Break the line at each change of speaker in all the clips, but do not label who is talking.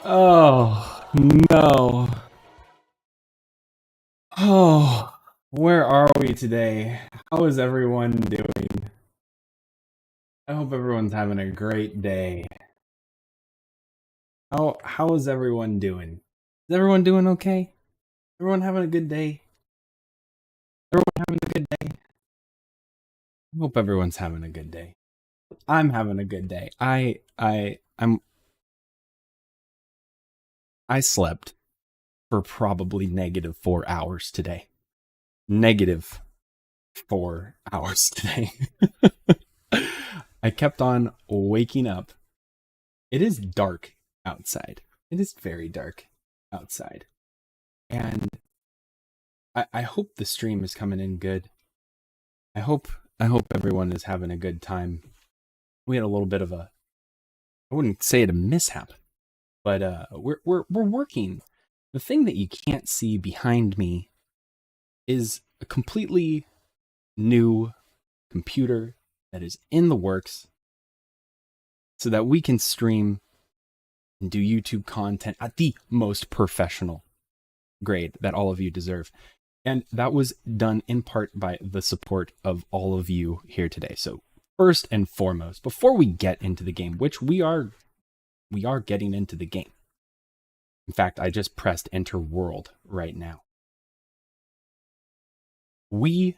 Oh, no. Oh, where are we today? How is everyone doing? I hope everyone's having a great day. How is everyone doing? Is everyone doing okay? Everyone having a good day? Everyone having a good day? I hope everyone's having a good day. I'm having a good day. I slept for probably negative 4 hours today. Negative 4 hours today. I kept on waking up. It is dark outside. It is very dark outside. And I hope the stream is coming in good. I hope everyone is having a good time. We had a little bit of a, I wouldn't say it a mishap, but we're working. The thing that you can't see behind me is a completely new computer that is in the works so that we can stream and do YouTube content at the most professional grade that all of you deserve. And that was done in part by the support of all of you here today. So first and foremost, before we get into the game, which we are getting into the game. In fact, I just pressed enter world right now. We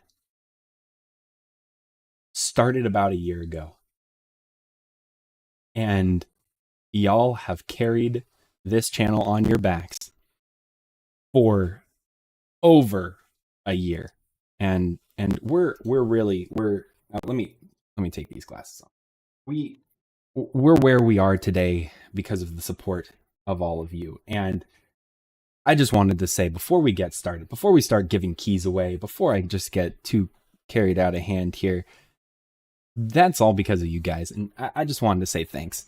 started about a year ago. And y'all have carried this channel on your backs for over a year. And we're let me take these glasses off. We're where we are today because of the support of all of you. And I just wanted to say before we get started, before we start giving keys away, before I just get too carried out of hand here, that's all because of you guys. And I just wanted to say thanks.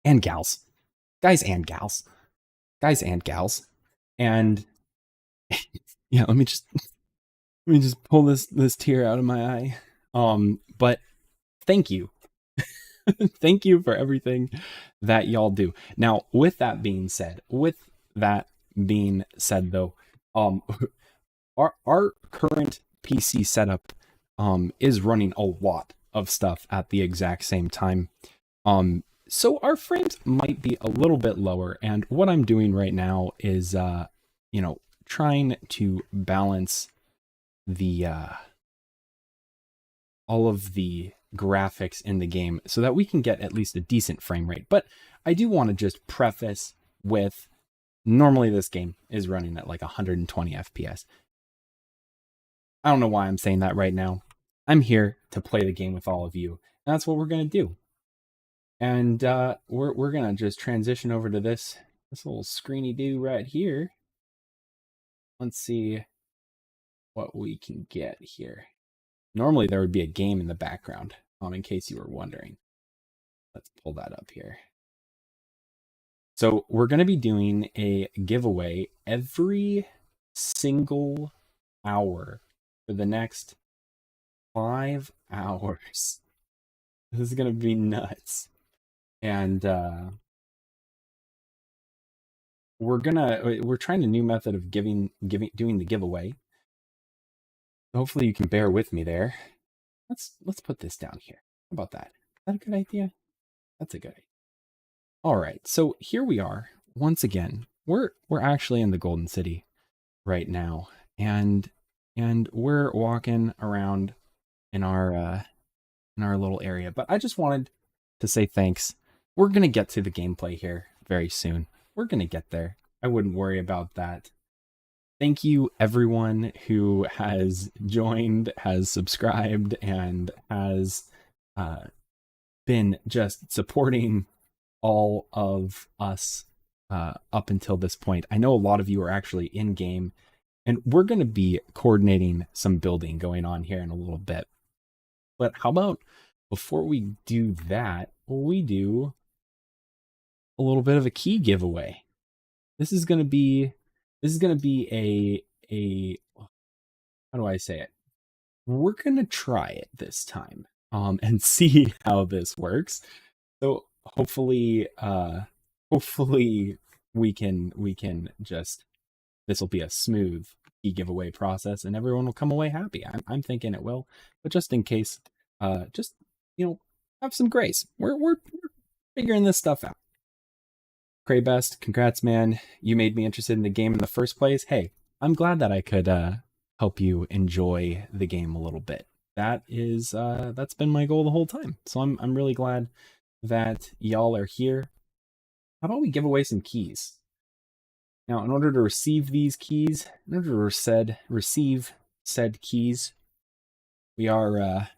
And gals. Guys and gals. Guys and gals. And yeah, let me just pull this tear out of my eye. But thank you. Thank you for everything that y'all do. Now, with that being said, though, our current PC setup is running a lot of stuff at the exact same time. So our frames might be a little bit lower, and what I'm doing right now is trying to balance the all of the graphics in the game so that we can get at least a decent frame rate. But I do want to just preface with, normally this game is running at like 120 FPS. I don't know why I'm saying that right now. I'm here to play the game with all of you, and that's what we're going to do. And we're going to just transition over to this little screeny do right here. Let's see what we can get here. Normally there would be a game in the background, in case you were wondering. Let's pull that up here. So we're going to be doing a giveaway every single hour for the next 5 hours. This is going to be nuts. And we're trying a new method of doing the giveaway. Hopefully you can bear with me there. Let's put this down here. How about that? Is that a good idea? That's a good idea. All right, so here we are once again. We're actually in the Golden City right now, and we're walking around in our little area. But I just wanted to say thanks. We're gonna get to the gameplay here very soon. We're gonna get there. I wouldn't worry about that. Thank you, everyone who has joined, has subscribed, and has been just supporting all of us up until this point. I know a lot of you are actually in game, and we're going to be coordinating some building going on here in a little bit. But how about before we do that, we do a little bit of a key giveaway. This is going to be a how do I say it? We're going to try it this time and see how this works. So hopefully we can just, this will be a smooth giveaway process and everyone will come away happy. I'm thinking it will, but just in case, just, have some grace. We're figuring this stuff out. Craybest, congrats, man. You made me interested in the game in the first place. Hey, I'm glad that I could help you enjoy the game a little bit. That's been my goal the whole time. So I'm really glad that y'all are here. How about we give away some keys? Now, in order to receive these keys, in order to receive said keys, we are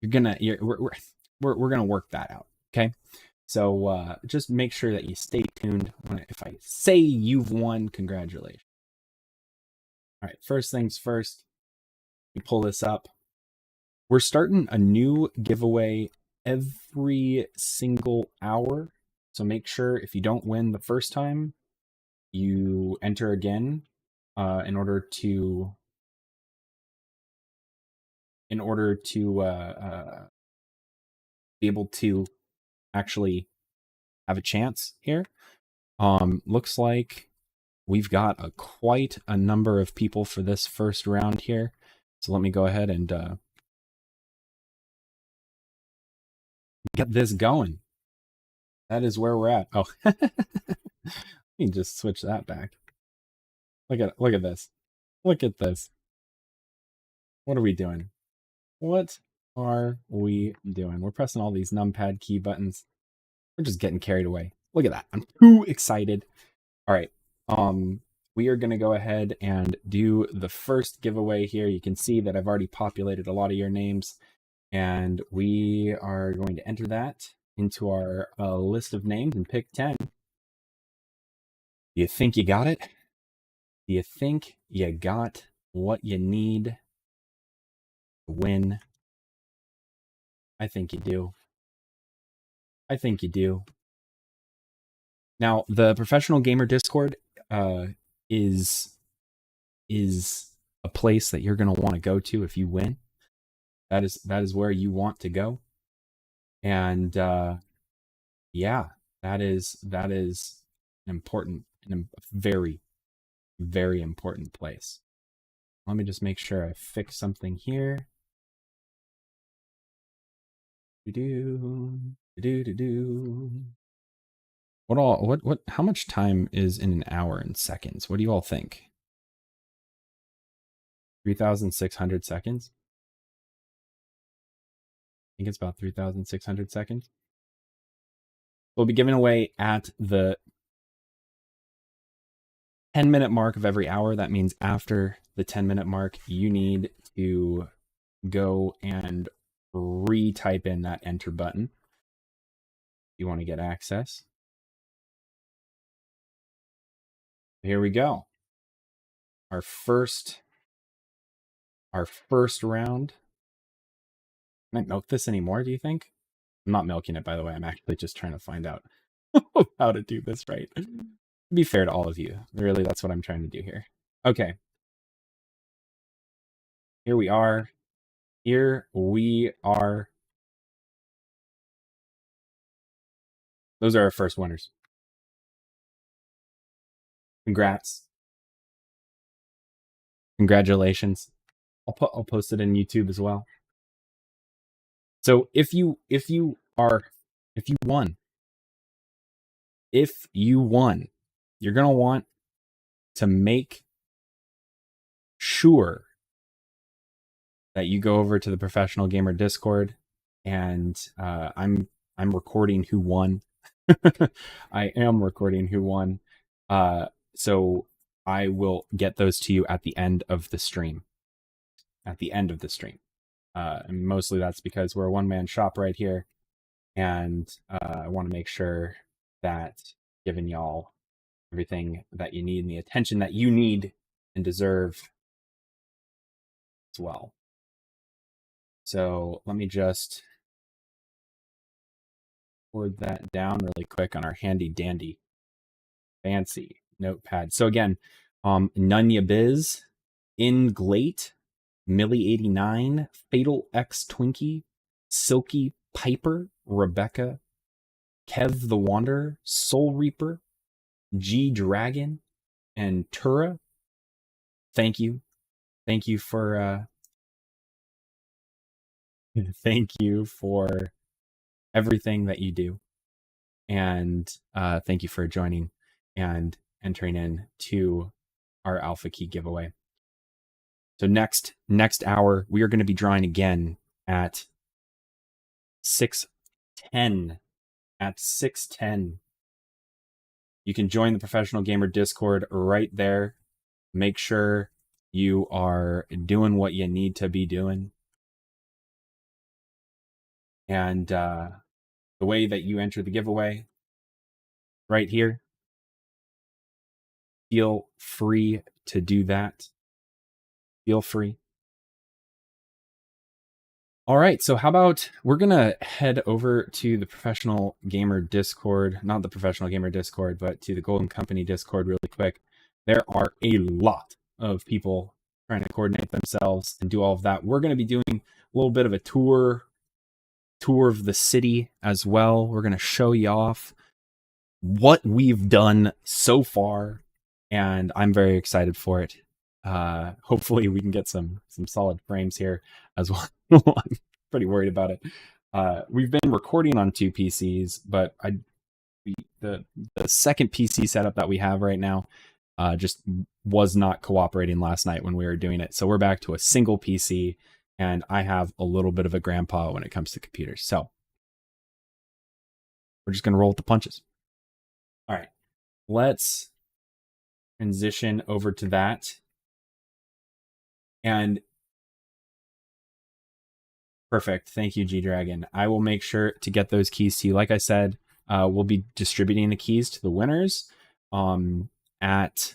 we're gonna work that out. Okay. So just make sure that you stay tuned. If I say you've won, congratulations. All right, first things first, you pull this up. We're starting a new giveaway every single hour. So make sure if you don't win the first time, you enter again in order to be able to actually have a chance here. Looks like we've got quite a number of people for this first round here. So let me go ahead and get this going. That is where we're at. Oh, let me just switch that back. Look at this. Look at this. What are we doing? What are we doing? We're pressing all these numpad key buttons. We're just getting carried away. Look at that. I'm too excited. All right. We are going to go ahead and do the first giveaway here. You can see that I've already populated a lot of your names, and we are going to enter that into our list of names and pick 10. Do you think you got it? Do you think you got what you need to win? I think you do. I think you do. Now, the Professional Gamer Discord is a place that you're going to want to go to if you win. That is where you want to go. And yeah, that is an important and a very, very important place. Let me just make sure I fix something here. How much time is in an hour in seconds? What do you all think? 3,600 seconds? I think it's about 3,600 seconds. We'll be giving away at the 10-minute mark of every hour. That means after the 10-minute mark, you need to go and re-type in that enter button. If you want to get access. Here we go. Our first round. Can I milk this anymore, do you think? I'm not milking it, by the way. I'm actually just trying to find out how to do this right. To be fair to all of you. Really, that's what I'm trying to do here. Okay. Here we are. Here we are. Those are our first winners. Congrats. Congratulations. I'll post it in YouTube as well. So if you won, you're gonna want to make sure that you go over to the Professional Gamer Discord, and I'm recording who won. I am recording who won. So I will get those to you at the end of the stream. And mostly that's because we're a one-man shop right here, and I want to make sure that giving y'all everything that you need and the attention that you need and deserve as well. So let me just word that down really quick on our handy dandy fancy notepad. So again, Nunya Biz, Inglate, Millie89, Fatal X Twinkie, Silky Piper, Rebecca, Kev the Wanderer, Soul Reaper, G Dragon, and Tura. Thank you. Thank you for thank you for everything that you do. And thank you for joining and entering in to our Alpha Key giveaway. So next hour, we are going to be drawing again at 6:10. At 6:10. You can join the Professional Gamer Discord right there. Make sure you are doing what you need to be doing. And the way that you enter the giveaway, right here, feel free to do that. Feel free. All right, so how about we're going to head over to the Professional Gamer Discord, not the Professional Gamer Discord, but to the Golden Company Discord really quick. There are a lot of people trying to coordinate themselves and do all of that. We're going to be doing a little bit of a tour of the city as well. We're going to show you off what we've done so far, and I'm very excited for it. Hopefully we can get some solid frames here as well. I'm pretty worried about it. We've been recording on 2 PCs, but the second PC setup that we have right now just was not cooperating last night when we were doing it. So we're back to a single PC, and I have a little bit of a grandpa when it comes to computers. So we're just going to roll with the punches. All right, let's transition over to that. And perfect. Thank you, G-Dragon. I will make sure to get those keys to you. Like I said, we'll be distributing the keys to the winners at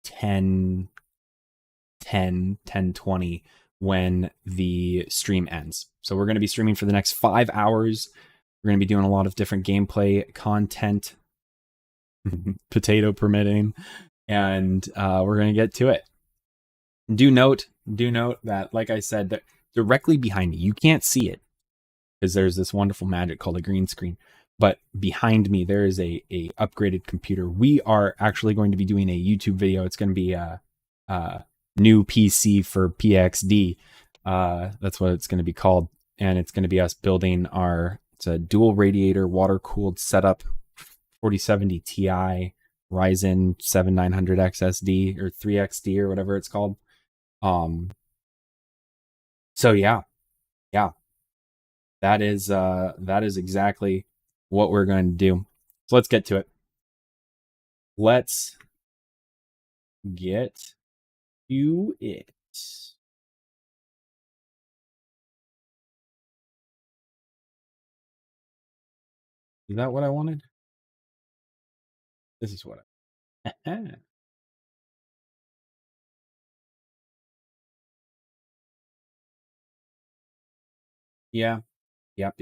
10:20 when the stream ends. So we're going to be streaming for the next 5 hours. We're going to be doing a lot of different gameplay content, potato permitting, and we're going to get to it. Do note that, like I said, that directly behind me, you can't see it because there's this wonderful magic called a green screen. But behind me, there is a upgraded computer. We are actually going to be doing a YouTube video. It's going to be a new PC for PXD. That's what it's going to be called. And it's going to be us building it's a dual radiator water-cooled setup 4070 Ti Ryzen 7900 XSD or 3XD or whatever it's called. So yeah, that is exactly what we're going to do. So let's get to it. Let's get to it. Is that what I wanted? This is what I... Yeah. Yep.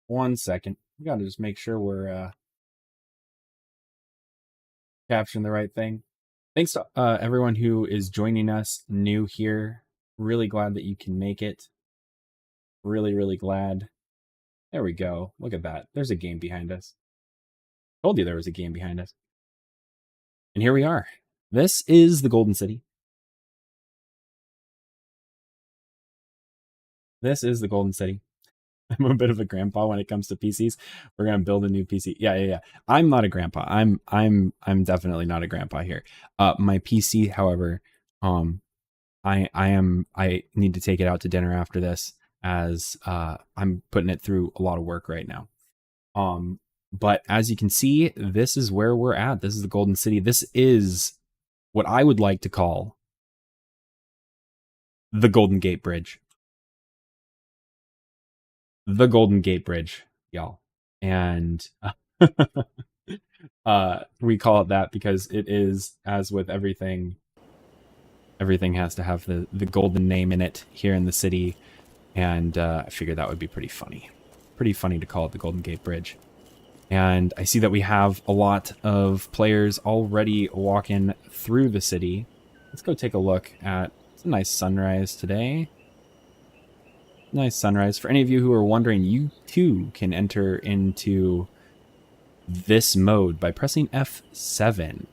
1 second. We gotta just make sure we're capturing the right thing. Thanks to everyone who is joining us new here. Really glad that you can make it. Really glad. There we go. Look at that. There's a game behind us. Told you there was a game behind us. And here we are. This is the Golden City. This is the Golden City. I'm a bit of a grandpa when it comes to PCs. We're gonna build a new PC. Yeah. I'm not a grandpa. I'm definitely not a grandpa here. My PC, however, I need to take it out to dinner after this, as I'm putting it through a lot of work right now. But as you can see, this is where we're at. This is the Golden City. This is what I would like to call the Golden Gate Bridge. The Golden Gate Bridge, y'all. And we call it that because it is, as with everything has to have the golden name in it here in the city. And I figured that would be pretty funny. Pretty funny to call it the Golden Gate Bridge. And I see that we have a lot of players already walking through the city. Let's go take a look at... It's a nice sunrise today. Nice sunrise. For any of you who are wondering, you too can enter into this mode by pressing F7.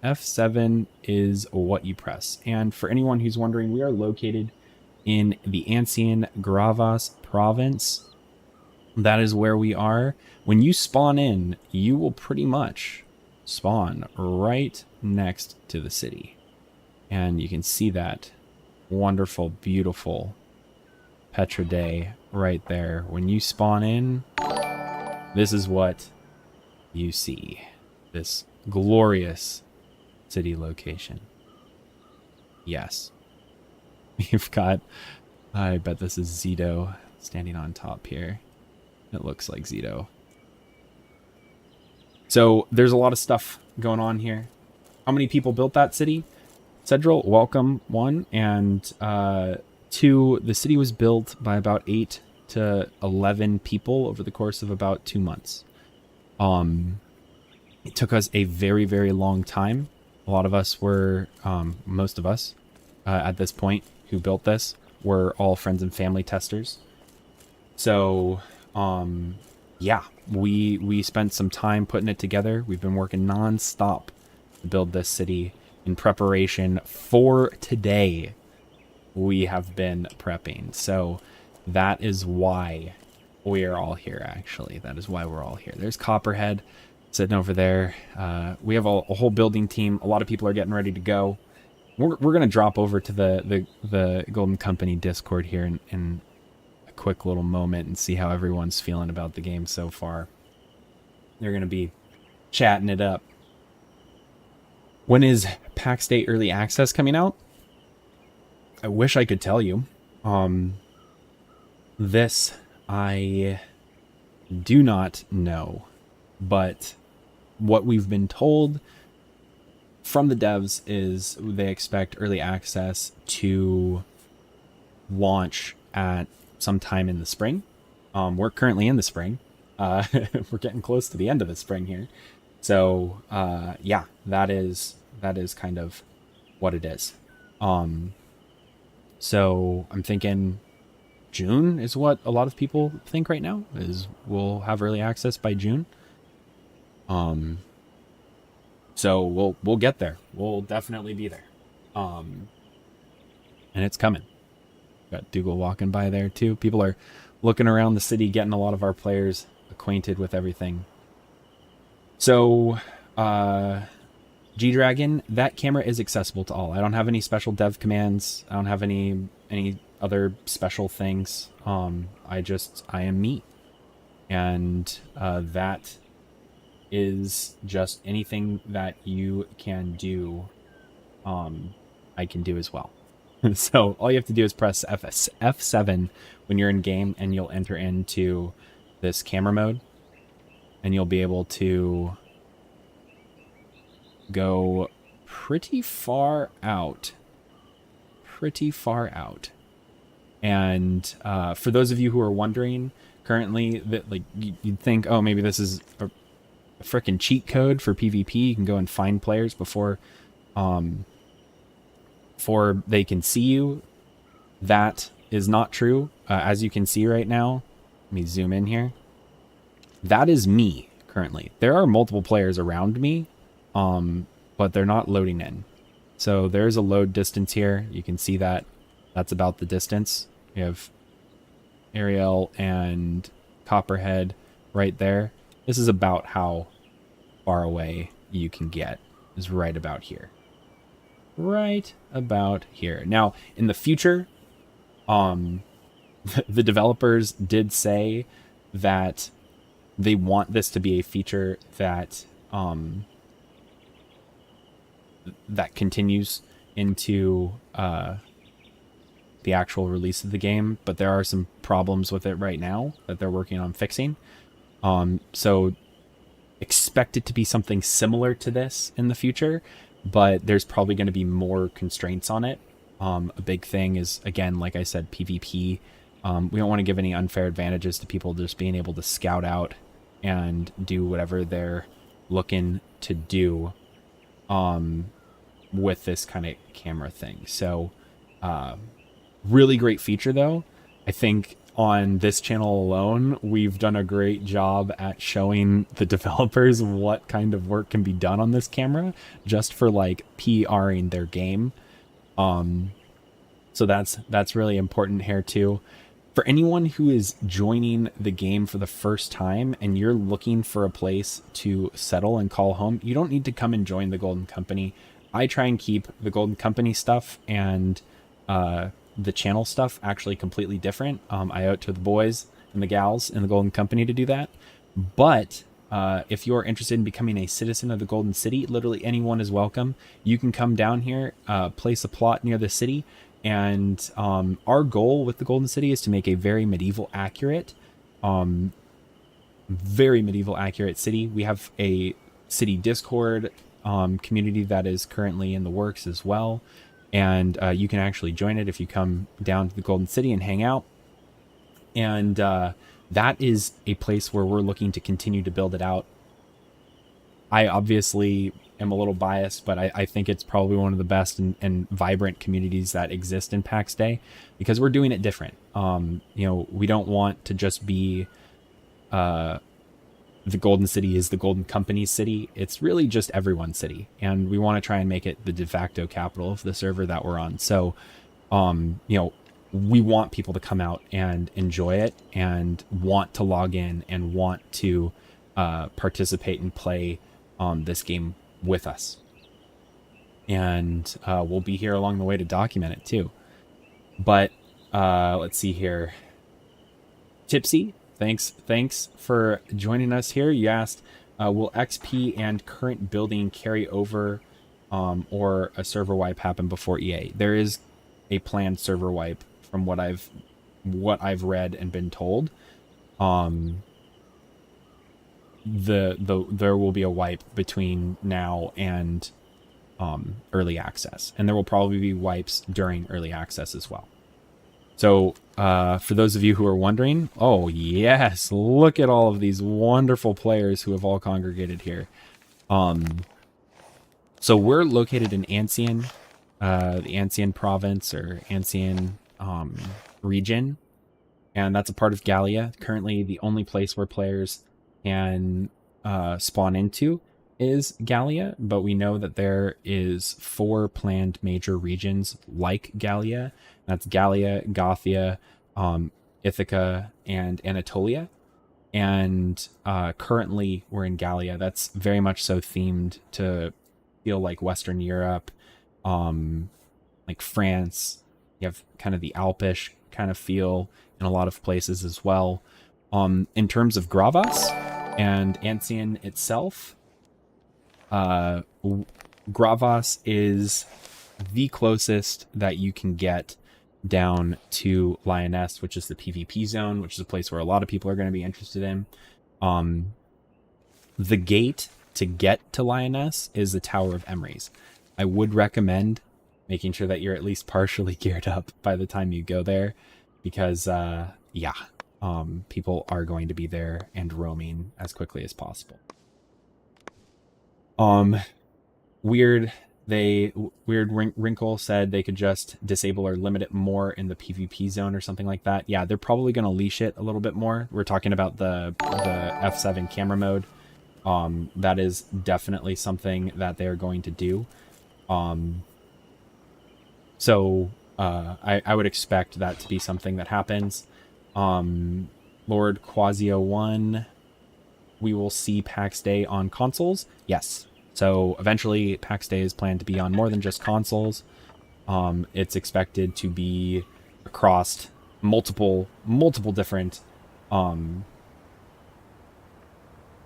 F7 is what you press. And for anyone who's wondering, we are located in the Ancien Gravas province. That is where we are. When you spawn in, you will pretty much spawn right next to the city. And you can see that wonderful, beautiful Petra Day right there. When you spawn in, this is what you see. This glorious city location. Yes. We've got, I bet this is Zito standing on top here. It looks like Zito. So there's a lot of stuff going on here. How many people built that city? Cedral, welcome, 1. And 2, the city was built by about 8 to 11 people over the course of about 2 months. It took us a very, very long time. A lot of us were, most of us at this point who built this were all friends and family testers. So, yeah, we spent some time putting it together. We've been working non-stop to build this city in preparation for today. We have been prepping. So that is why we are all here, actually. That is why we're all here. There's Copperhead sitting over there. We have a whole building team. A lot of people are getting ready to go. We're going to drop over to the Golden Company Discord here in a quick little moment and see how everyone's feeling about the game so far. They're going to be chatting it up. When is Pax Dei Early Access coming out? I wish I could tell you. This I do not know, but what we've been told from the devs is they expect early access to launch at some time in the spring. We're currently in the spring. We're getting close to the end of the spring here. So, yeah, that is kind of what it is. So I'm thinking June is what a lot of people think right now, is we'll have early access by June. So we'll get there. We'll definitely be there. And it's coming. Got Dougal walking by there too. People are looking around the city, getting a lot of our players acquainted with everything. So, G-Dragon, that camera is accessible to all. I don't have any special dev commands. I don't have any other special things. I am me. And that is just anything that you can do, I can do as well. So all you have to do is press F7 when you're in game, and you'll enter into this camera mode, and you'll be able to go pretty far out. And for those of you who are wondering, currently, that like you'd think, oh, maybe this is a freaking cheat code for PvP. You can go and find players before they can see you. That is not true. As you can see right now, let me zoom in here. That is me currently. There are multiple players around me, but they're not loading in. So there's a load distance here. You can see that. That's about the distance. You have Ariel and Copperhead right there. This is about how far away you can get, is right about here. Right about here. Now, in the future, the developers did say that they want this to be a feature that that continues into the actual release of the game, but there are some problems with it right now that they're working on fixing. So expect it to be something similar to this in the future, but there's probably going to be more constraints on it. A big thing is, again, like I said, PvP. We don't want to give any unfair advantages to people just being able to scout out and do whatever they're looking to do with this kind of camera thing. So really great feature, though. I think on this channel alone, we've done a great job at showing the developers what kind of work can be done on this camera just for like PRing their game. So that's really important here too. For anyone who is joining the game for the first time and you're looking for a place to settle and call home, you don't need to come and join the Golden Company. I try and keep the Golden Company stuff and the channel stuff actually completely different. I owe it to the boys and the gals in the Golden Company to do that. But if you're interested in becoming a citizen of the Golden City, literally anyone is welcome. You can come down here, place a plot near the city, and our goal with the Golden City is to make a very medieval accurate city. We have a city Discord community that is currently in the works as well. And you can actually join it if you come down to the Golden City and hang out. And that is a place where we're looking to continue to build it out. I obviously am a little biased, but I think it's probably one of the best and vibrant communities that exist in Pax Dei because we're doing it different. We don't want to just be the Golden City is the Golden Company's city. It's really just everyone's city. And we want to try and make it the de facto capital of the server that we're on. So, we want people to come out and enjoy it and want to log in and want to participate and play this game with us. And we'll be here along the way to document it too. But let's see here. Tipsy, thanks for joining us here. You asked, will XP and current building carry over or a server wipe happen before EA? There is a planned server wipe from what I've read and been told. There will be a wipe between now and early access, and there will probably be wipes during early access as well. So for those of you who are wondering, oh yes, look at all of these wonderful players who have all congregated here. So we're located in Ancien, the Ancien province or Ancien region, and that's a part of Gallia. Currently, the only place where players can spawn into is Gallia, but we know that there is 4 planned major regions like Gallia. That's Gallia, Gothia, Ithaca, and Anatolia. And currently we're in Gallia. That's very much so themed to feel like Western Europe, like France. You have kind of the Alpish kind of feel in a lot of places as well. In terms of Gravas and Ancien itself, Gravas is the closest that you can get down to Lioness, which is the PvP zone, which is a place where a lot of people are going to be interested in. The gate to get to Lioness is the Tower of Emrys. I would recommend making sure that you're at least partially geared up by the time you go there, because people are going to be there and roaming as quickly as possible. Weird Wrinkle said they could just disable or limit it more in the PvP zone or something like that. Yeah, they're probably going to leash it a little bit more. We're talking about the F7 camera mode. That is definitely something that they're going to do. So I would expect that to be something that happens. Lord Quasio1, we will see Pax Dei on consoles. Yes. So eventually Pax Dei is planned to be on more than just consoles. It's expected to be across multiple different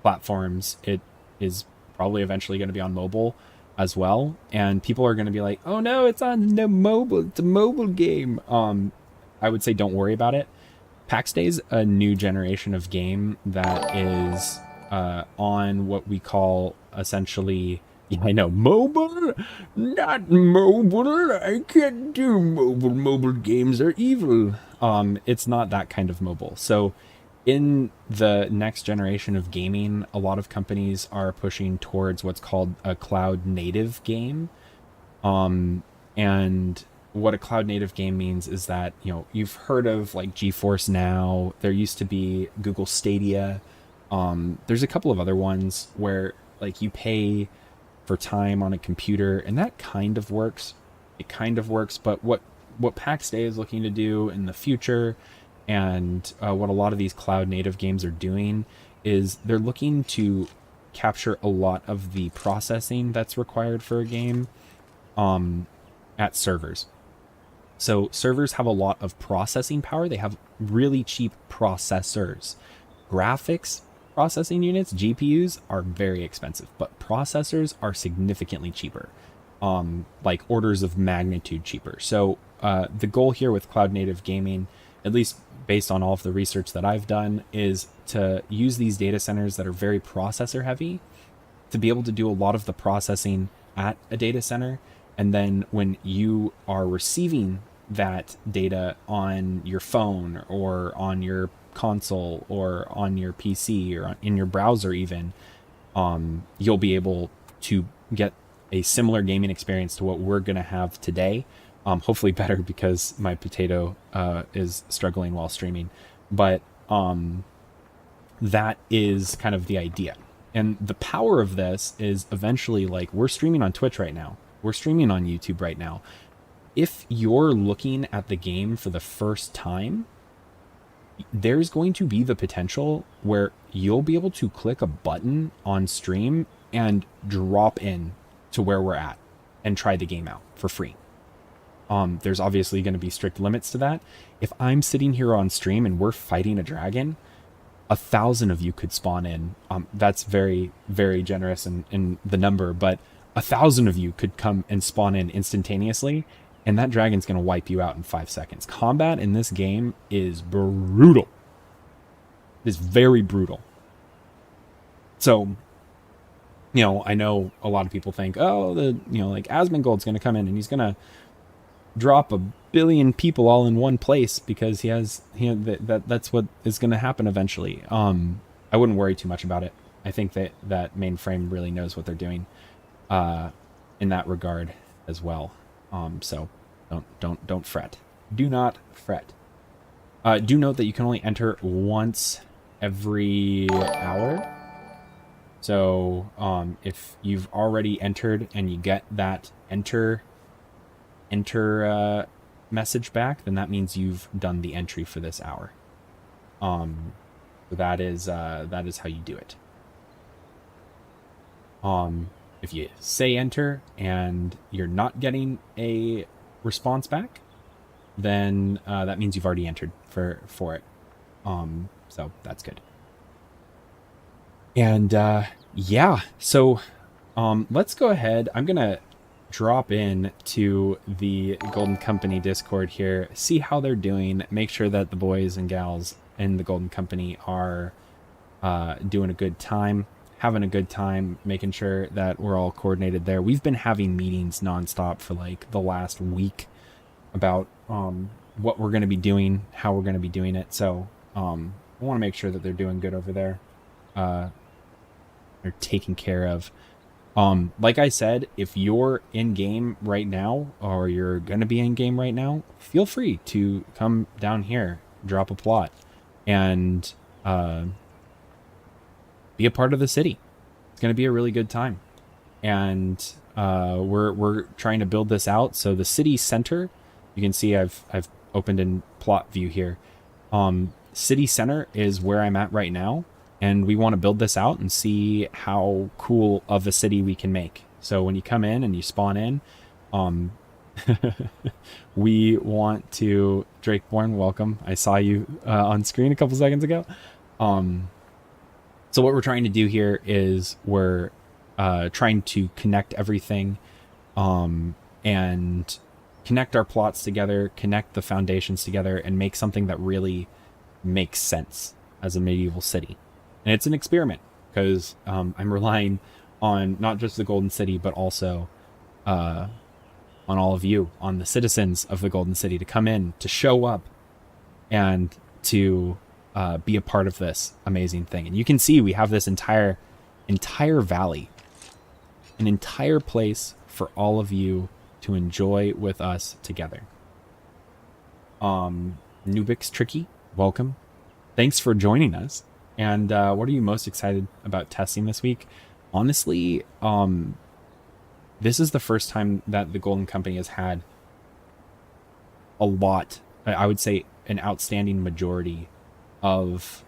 platforms. It is probably eventually going to be on mobile as well. And people are going to be like, oh no, it's on no mobile. It's a mobile game. I would say don't worry about it. Pax Dei is a new generation of game that is on what we call essentially, I know, mobile? Not mobile. I can't do mobile. Mobile games are evil. It's not that kind of mobile. So in the next generation of gaming, a lot of companies are pushing towards what's called a cloud native game. And what a cloud native game means is that, you know, you've heard of like GeForce Now. There used to be Google Stadia. There's a couple of other ones where like you pay for time on a computer, and that kind of works. It kind of works, but what Pax Dei is looking to do in the future, and what a lot of these cloud native games are doing, is they're looking to capture a lot of the processing that's required for a game at servers. So servers have a lot of processing power. They have really cheap processors. Graphics processing units, GPUs, are very expensive, but processors are significantly cheaper, like orders of magnitude cheaper. So the goal here with cloud native gaming, at least based on all of the research that I've done, is to use these data centers that are very processor heavy to be able to do a lot of the processing at a data center. And then when you are receiving that data on your phone or on your console or on your PC or in your browser even, you'll be able to get a similar gaming experience to what we're going to have today. Hopefully better, because my potato is struggling while streaming. But that is kind of the idea. And the power of this is eventually, like, we're streaming on Twitch right now. We're streaming on YouTube right now. If you're looking at the game for the first time, there's going to be the potential where you'll be able to click a button on stream and drop in to where we're at and try the game out for free. There's obviously going to be strict limits to that. If I'm sitting here on stream and we're fighting a dragon, 1,000 of you could spawn in. That's very, very generous in the number, but 1,000 of you could come and spawn in instantaneously, and that dragon's going to wipe you out in 5 seconds. Combat in this game is brutal. It is very brutal. So, you know, I know a lot of people think, oh, like Asmongold's going to come in and he's going to drop 1 billion people all in one place because that's what is going to happen eventually. I wouldn't worry too much about it. I think that Mainframe really knows what they're doing in that regard as well. So don't fret. Do not fret. Do note that you can only enter once every hour. So if you've already entered and you get that enter message back, then that means you've done the entry for this hour. So that is how you do it. If you say enter and you're not getting a response back, then that means you've already entered for it. So that's good. And yeah, so let's go ahead. I'm gonna drop in to the Golden Company Discord here, see how they're doing, make sure that the boys and gals in the Golden Company are doing a good time, having a good time, making sure that we're all coordinated there. We've been having meetings nonstop for like the last week about what we're going to be doing, how we're going to be doing it. So I want to make sure that they're doing good over there. They're taken care of. Like I said, if you're in game right now, or you're going to be in game right now, feel free to come down here, drop a plot, and be a part of the city. It's going to be a really good time. And we're trying to build this out. So the city center, you can see I've opened in plot view here. City center is where I'm at right now. And we want to build this out and see how cool of a city we can make. So when you come in and you spawn in, we want to... Drakeborn, welcome. I saw you on screen a couple seconds ago. So what we're trying to do here is we're trying to connect everything and connect our plots together, connect the foundations together, and make something that really makes sense as a medieval city. And it's an experiment, because I'm relying on not just the Golden City, but also on all of you, on the citizens of the Golden City, to come in, to show up, and to be a part of this amazing thing. And you can see we have this entire valley, an entire place for all of you to enjoy with us together. Nubix Tricky, welcome. Thanks for joining us. And what are you most excited about testing this week? Honestly, this is the first time that the Golden Company has had a lot, I would say an outstanding majority of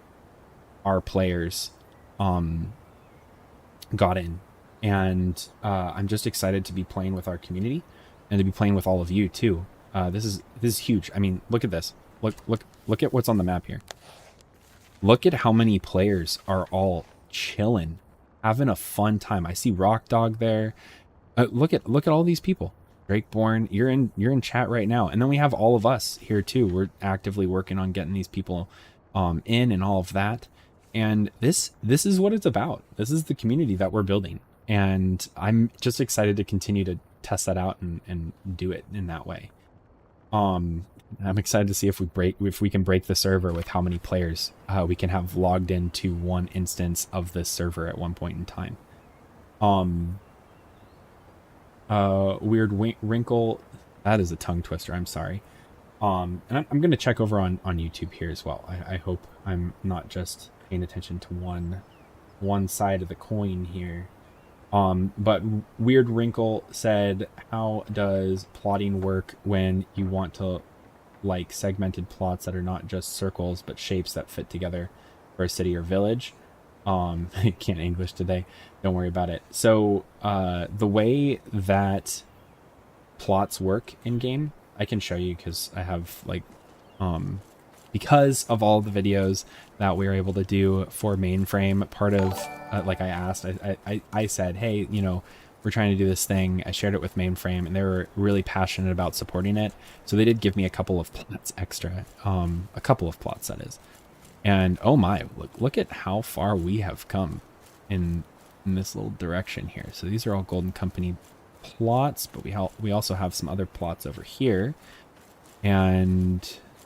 our players got in. And I'm just excited to be playing with our community and to be playing with all of you too. This is huge. I mean, look at this. Look at what's on the map here. Look at how many players are all chilling, having a fun time. I see Rock Dog there. Look at all these people. Drakeborn, you're in chat right now, and then we have all of us here too. We're actively working on getting these people in and all of that. And this is what it's about. This is the community that we're building, and I'm just excited to continue to test that out and do it in that way. I'm excited to see if we can break the server with how many players we can have logged into one instance of this server at one point in time. Weird wrinkle, that is a tongue twister. I'm sorry. And I'm going to check over on YouTube here as well. I hope I'm not just paying attention to one side of the coin here. But Weird Wrinkle said, how does plotting work when you want to like segmented plots that are not just circles but shapes that fit together for a city or village? I can't English today, don't worry about it. So the way that plots work in game, I can show you because I have like because of all the videos that we were able to do for mainframe, part of like I asked, I said, hey, you know, we're trying to do this thing. I shared it with mainframe and they were really passionate about supporting it, so they did give me a couple of plots extra, a couple of plots, that is. And oh my, look at how far we have come in this little direction here. So these are all Golden Company plots, but we also have some other plots over here. And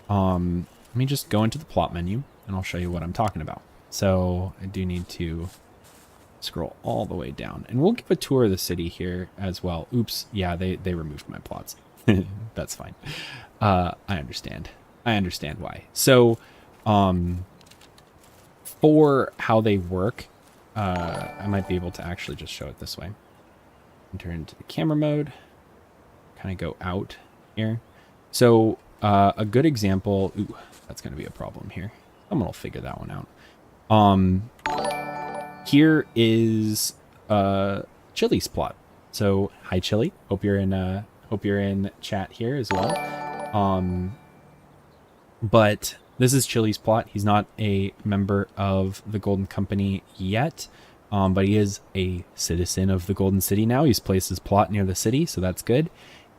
let me just go into the plot menu and I'll show you what I'm talking about. So I do need to scroll all the way down, and we'll give a tour of the city here as well. Oops, yeah, they removed my plots. That's fine. I understand why. So for how they work, I might be able to actually just show it this way. Enter into the camera mode, kind of go out here. So a good example, ooh, that's going to be a problem here. Someone will figure that one out. Here is Chili's plot. So hi Chili, hope you're in chat here as well. But this is Chili's plot. He's not a member of the Golden Company yet, but he is a citizen of the Golden City now. He's placed his plot near the city, so that's good.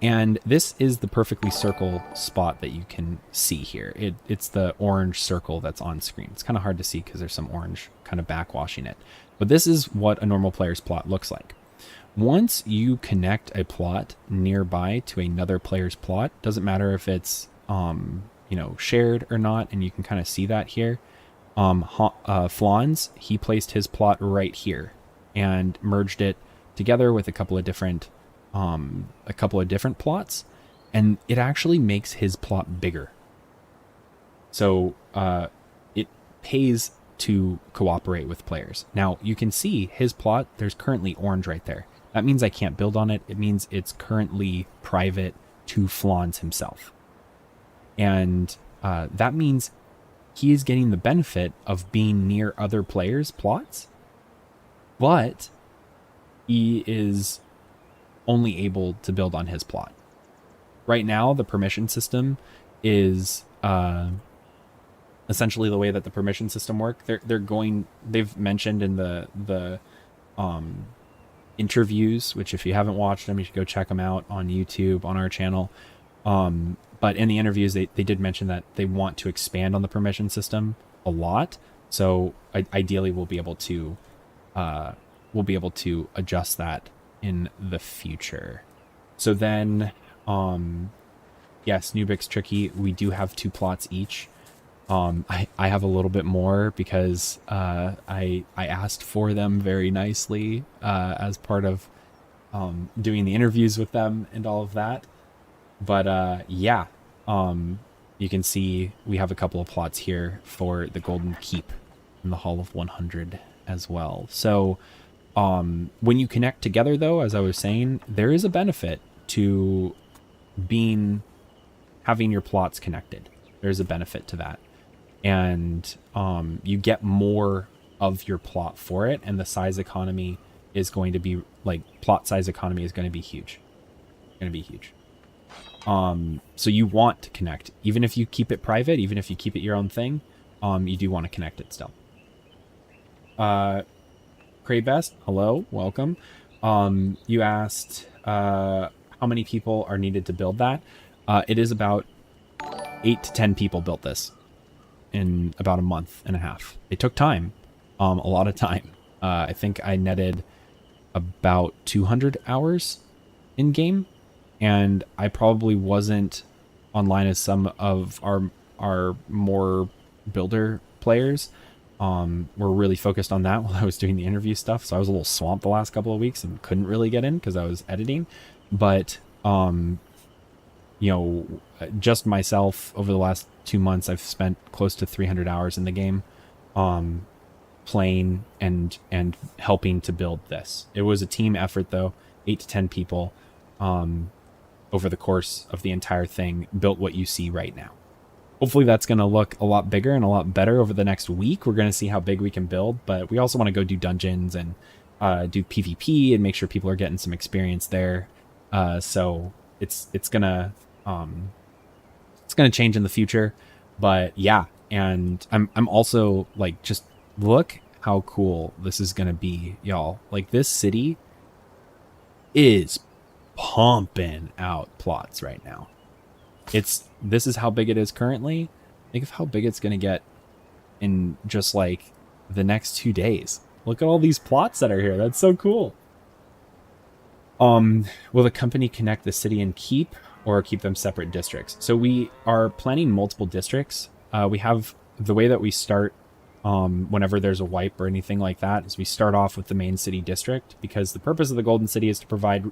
And this is the perfectly circle spot that you can see here. It's the orange circle that's on screen. It's kind of hard to see because there's some orange kind of backwashing it. But this is what a normal player's plot looks like. Once you connect a plot nearby to another player's plot, doesn't matter if it's you know, shared or not, and you can kind of see that here. Flans, he placed his plot right here and merged it together with a couple of different plots, and it actually makes his plot bigger. So it pays to cooperate with players. Now you can see his plot, there's currently orange right there. That means I can't build on it. It means it's currently private to Flans himself. And that means he is getting the benefit of being near other players' plots, but he is only able to build on his plot. Right now, the permission system is essentially the way that the permission system work. They've mentioned in the interviews, which if you haven't watched them, you should go check them out on YouTube on our channel. But in the interviews, they did mention that they want to expand on the permission system a lot. So ideally, we'll be able to adjust that in the future. So then, yes, Nubix Tricky, we do have 2 plots each. I have a little bit more because I asked for them very nicely as part of doing the interviews with them and all of that. But yeah, you can see we have a couple of plots here for the Golden Keep in the Hall of 100 as well. So when you connect together, though, as I was saying, there is a benefit to having your plots connected. There's a benefit to that. And you get more of your plot for it, and the size economy is going to be plot size economy is going to be huge. So you want to connect, even if you keep it private, even if you keep it your own thing, you do want to connect it still. Craybest, hello, welcome. You asked how many people are needed to build that. It is about 8 to 10 people built this in about a month and a half. It took time, a lot of time. I think I netted about 200 hours in game, and I probably wasn't online as some of our more builder players. Were really focused on that while I was doing the interview stuff, so I was a little swamped the last couple of weeks and couldn't really get in because I was editing. But just myself over the last 2 months, I've spent close to 300 hours in the game, playing and helping to build this. It was a team effort, though. 8 to 10 people over the course of the entire thing built what you see right now. Hopefully that's going to look a lot bigger and a lot better over the next week. We're going to see how big we can build, but we also want to go do dungeons and do PvP and make sure people are getting some experience there. So it's gonna change in the future, but yeah. And I'm also like, just look how cool this is gonna be, y'all. Like, this city is pumping out plots right now. This is how big it is currently. Think of how big it's gonna get in just like the next 2 days. Look at all these plots that are here. That's so cool. Will the company connect the city and keep, or keep them separate districts? So we are planning multiple districts. We have the way that we start whenever there's a wipe or anything like that is we start off with the main city district, because the purpose of the Golden City is to provide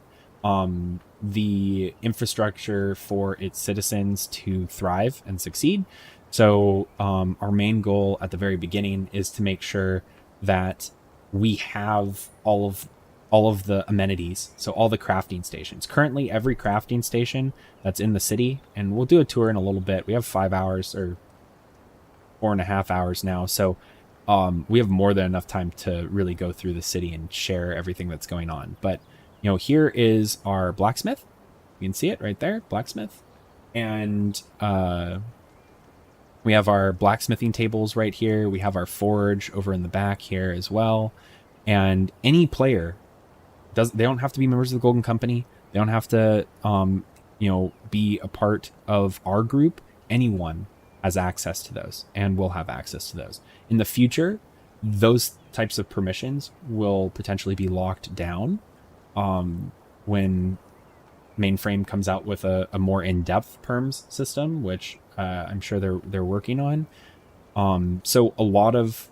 the infrastructure for its citizens to thrive and succeed. So our main goal at the very beginning is to make sure that we have all of the amenities, so all the crafting stations. Currently, every crafting station that's in the city, and we'll do a tour in a little bit. We have 5 hours or 4.5 hours now, so we have more than enough time to really go through the city and share everything that's going on. But here is our blacksmith. You can see it right there, blacksmith, and we have our blacksmithing tables right here. We have our forge over in the back here as well. And any player they don't have to be members of the Golden Company. They don't have to, be a part of our group. Anyone has access to those, and will have access to those. In the future, those types of permissions will potentially be locked down when Mainframe comes out with a more in-depth perms system, which I'm sure they're working on. So a lot of,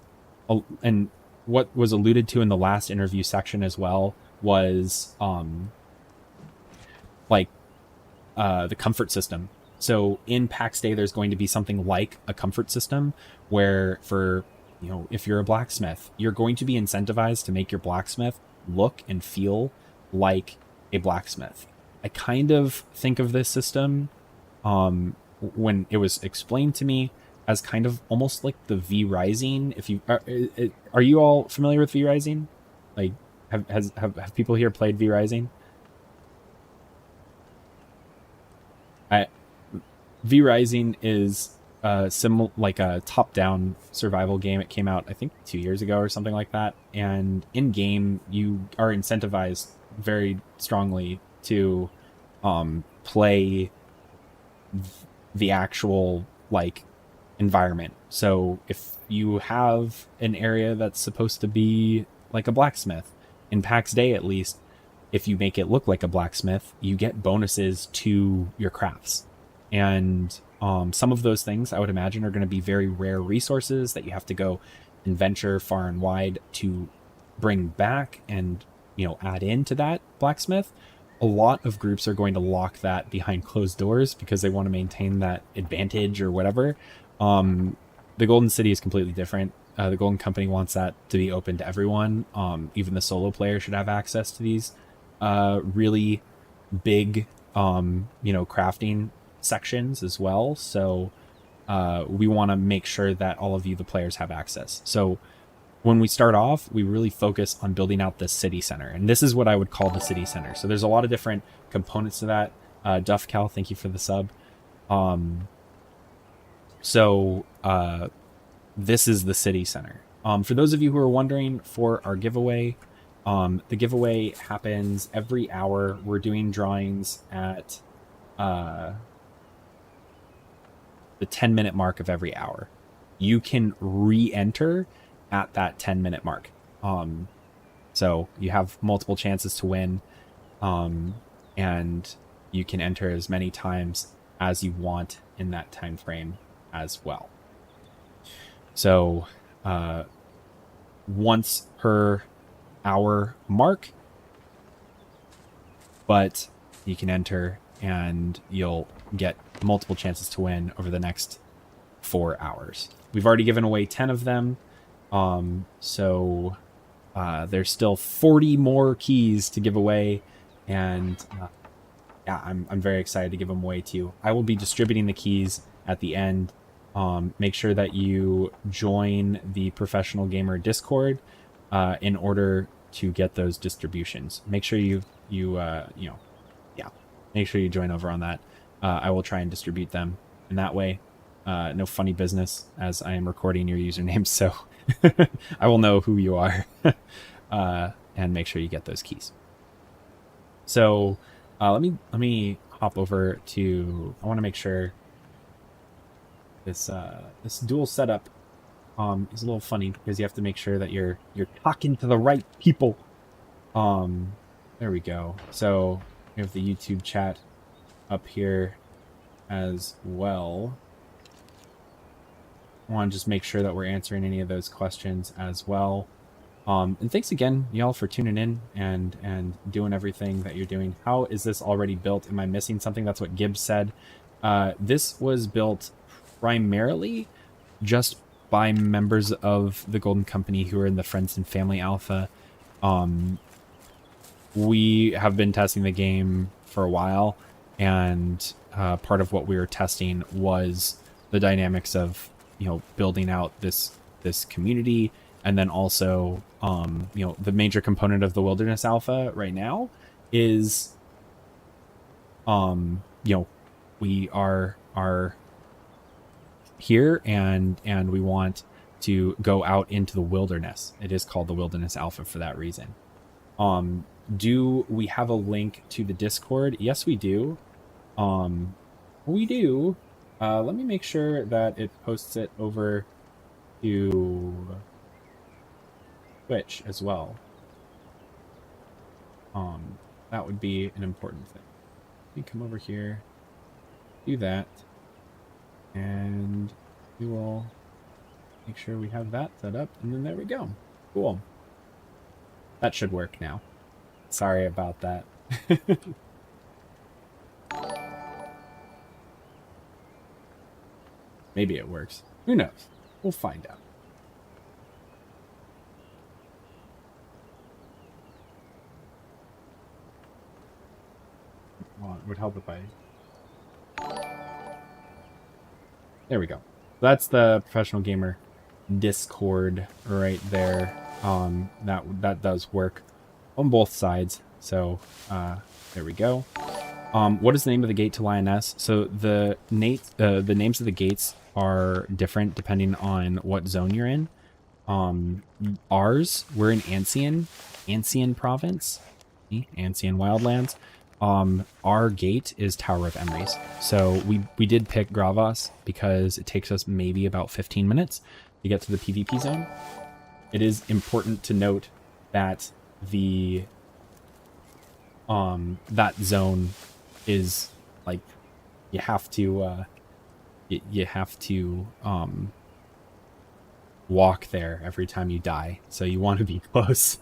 and what was alluded to in the last interview section as well was the comfort system. So in Pax Dei, there's going to be something like a comfort system where if you're a blacksmith, you're going to be incentivized to make your blacksmith look and feel like a blacksmith. I kind of think of this system when it was explained to me as kind of almost like the V Rising. If you are you all familiar with V Rising? Like, have people here played V Rising? V Rising is like a top-down survival game. It came out, I think, 2 years ago or something like that. And in game, you are incentivized very strongly to play the actual environment. So if you have an area that's supposed to be like a blacksmith, in Pax Dei at least, if you make it look like a blacksmith, you get bonuses to your crafts. And some of those things, I would imagine, are going to be very rare resources that you have to go and venture far and wide to bring back and add into that blacksmith, a lot of groups are going to lock that behind closed doors because they want to maintain that advantage or whatever. The Golden City is completely different. The Golden Company wants that to be open to everyone. Even the solo player should have access to these really big, crafting sections as well. So we want to make sure that all of you, the players, have access. So when we start off, we really focus on building out the city center. And this is what I would call the city center. So there's a lot of different components to that. Duffcal, thank you for the sub. This is the city center. For those of you who are wondering, for our giveaway, the giveaway happens every hour. We're doing drawings at the 10-minute mark of every hour. You can re-enter at that 10-minute mark. So you have multiple chances to win, and you can enter as many times as you want in that time frame as well. So once per hour mark, but you can enter and you'll get multiple chances to win over the next 4 hours. We've already given away 10 of them. So there's still 40 more keys to give away, and yeah, I'm very excited to give them away to you. I will be distributing the keys at the end. Make sure that you join the Professional Gamer Discord in order to get those distributions. Make sure make sure you join over on that. I will try and distribute them in that way. No funny business, as I am recording your username, so I will know who you are. And make sure you get those keys. So let me hop over to, I want to make sure this dual setup is a little funny because you have to make sure that you're talking to the right people. There we go. So we have the YouTube chat up here as well. I want to just make sure that we're answering any of those questions as well. And thanks again, y'all, for tuning in and doing everything that you're doing. How is this already built? Am I missing something? That's what Gibbs said. This was built primarily just by members of the Golden Company who are in the Friends and Family Alpha. We have been testing the game for a while, and part of what we were testing was the dynamics of building out this community, and then also the major component of the Wilderness Alpha right now is we are here and we want to go out into the wilderness. It is called the Wilderness Alpha for that reason. Do we have a link to the Discord? Yes, we do. We do. Let me make sure that it posts it over to Twitch as well. That would be an important thing. Let me come over here, do that, and we will make sure we have that set up, and then there we go. Cool. That should work now. Sorry about that. Maybe it works. Who knows? We'll find out. Well, it would help if I... There we go. That's the Professional Gamer Discord right there. That does work on both sides. So there we go. What is the name of the gate to Lioness? So the names of the gates are different depending on what zone you're in. Ours, we're in Ancien province, Ancien Wildlands. Our gate is Tower of Emrys. So we did pick Gravas because it takes us maybe about 15 minutes to get to the PvP zone. It is important to note that the that zone is like you have to walk there every time you die. So you want to be close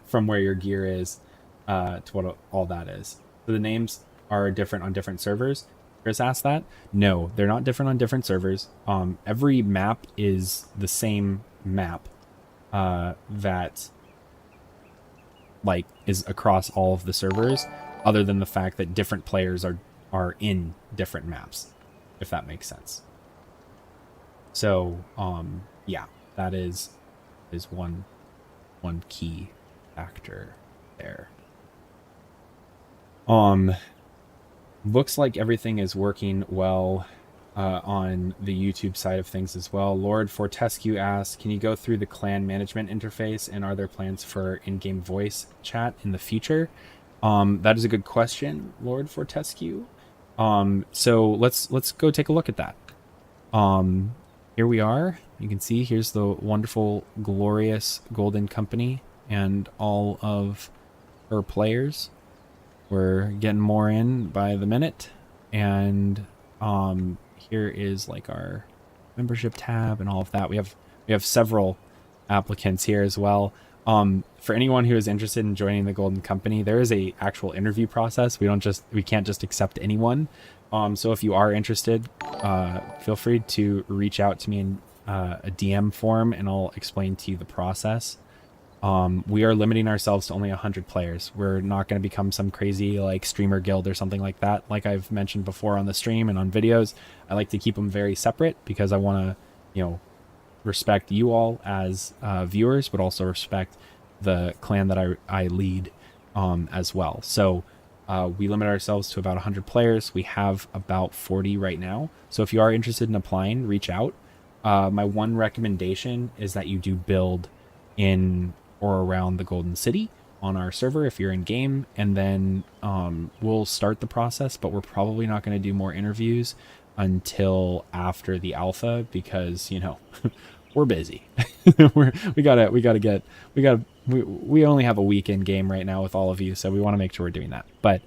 from where your gear is to what all that is. So the names are different on different servers. Chris asked that. No, they're not different on different servers. Every map is the same map that like is across all of the servers, other than the fact that different players are in different maps, if that makes sense. So yeah, that is one key factor there. Looks like everything is working well on the YouTube side of things as well. Lord Fortescue asks, can you go through the clan management interface, and are there plans for in-game voice chat in the future? That is a good question, Lord Fortescue. So let's go take a look at that. Here we are. You can see here's the wonderful, glorious Golden Company and all of her players. We're getting more in by the minute, and here is like our membership tab and all of that. We have several applicants here as well. For anyone who is interested in joining the Golden Company, there is a actual interview process. We can't just accept anyone. So if you are interested, feel free to reach out to me in a DM form, and I'll explain to you the process. We are limiting ourselves to only 100 players. We're not going to become some crazy like streamer guild or something like that. Like I've mentioned before on the stream and on videos, I like to keep them very separate because I want to, respect you all as viewers, but also respect the clan that I lead as well. So we limit ourselves to about 100 players. We have about 40 right now. So if you are interested in applying, reach out. My one recommendation is that you do build in or around the Golden City on our server if you're in game, and then we'll start the process, but we're probably not going to do more interviews until after the alpha because we're busy. we only have a week in game right now with all of you, so we want to make sure we're doing that. But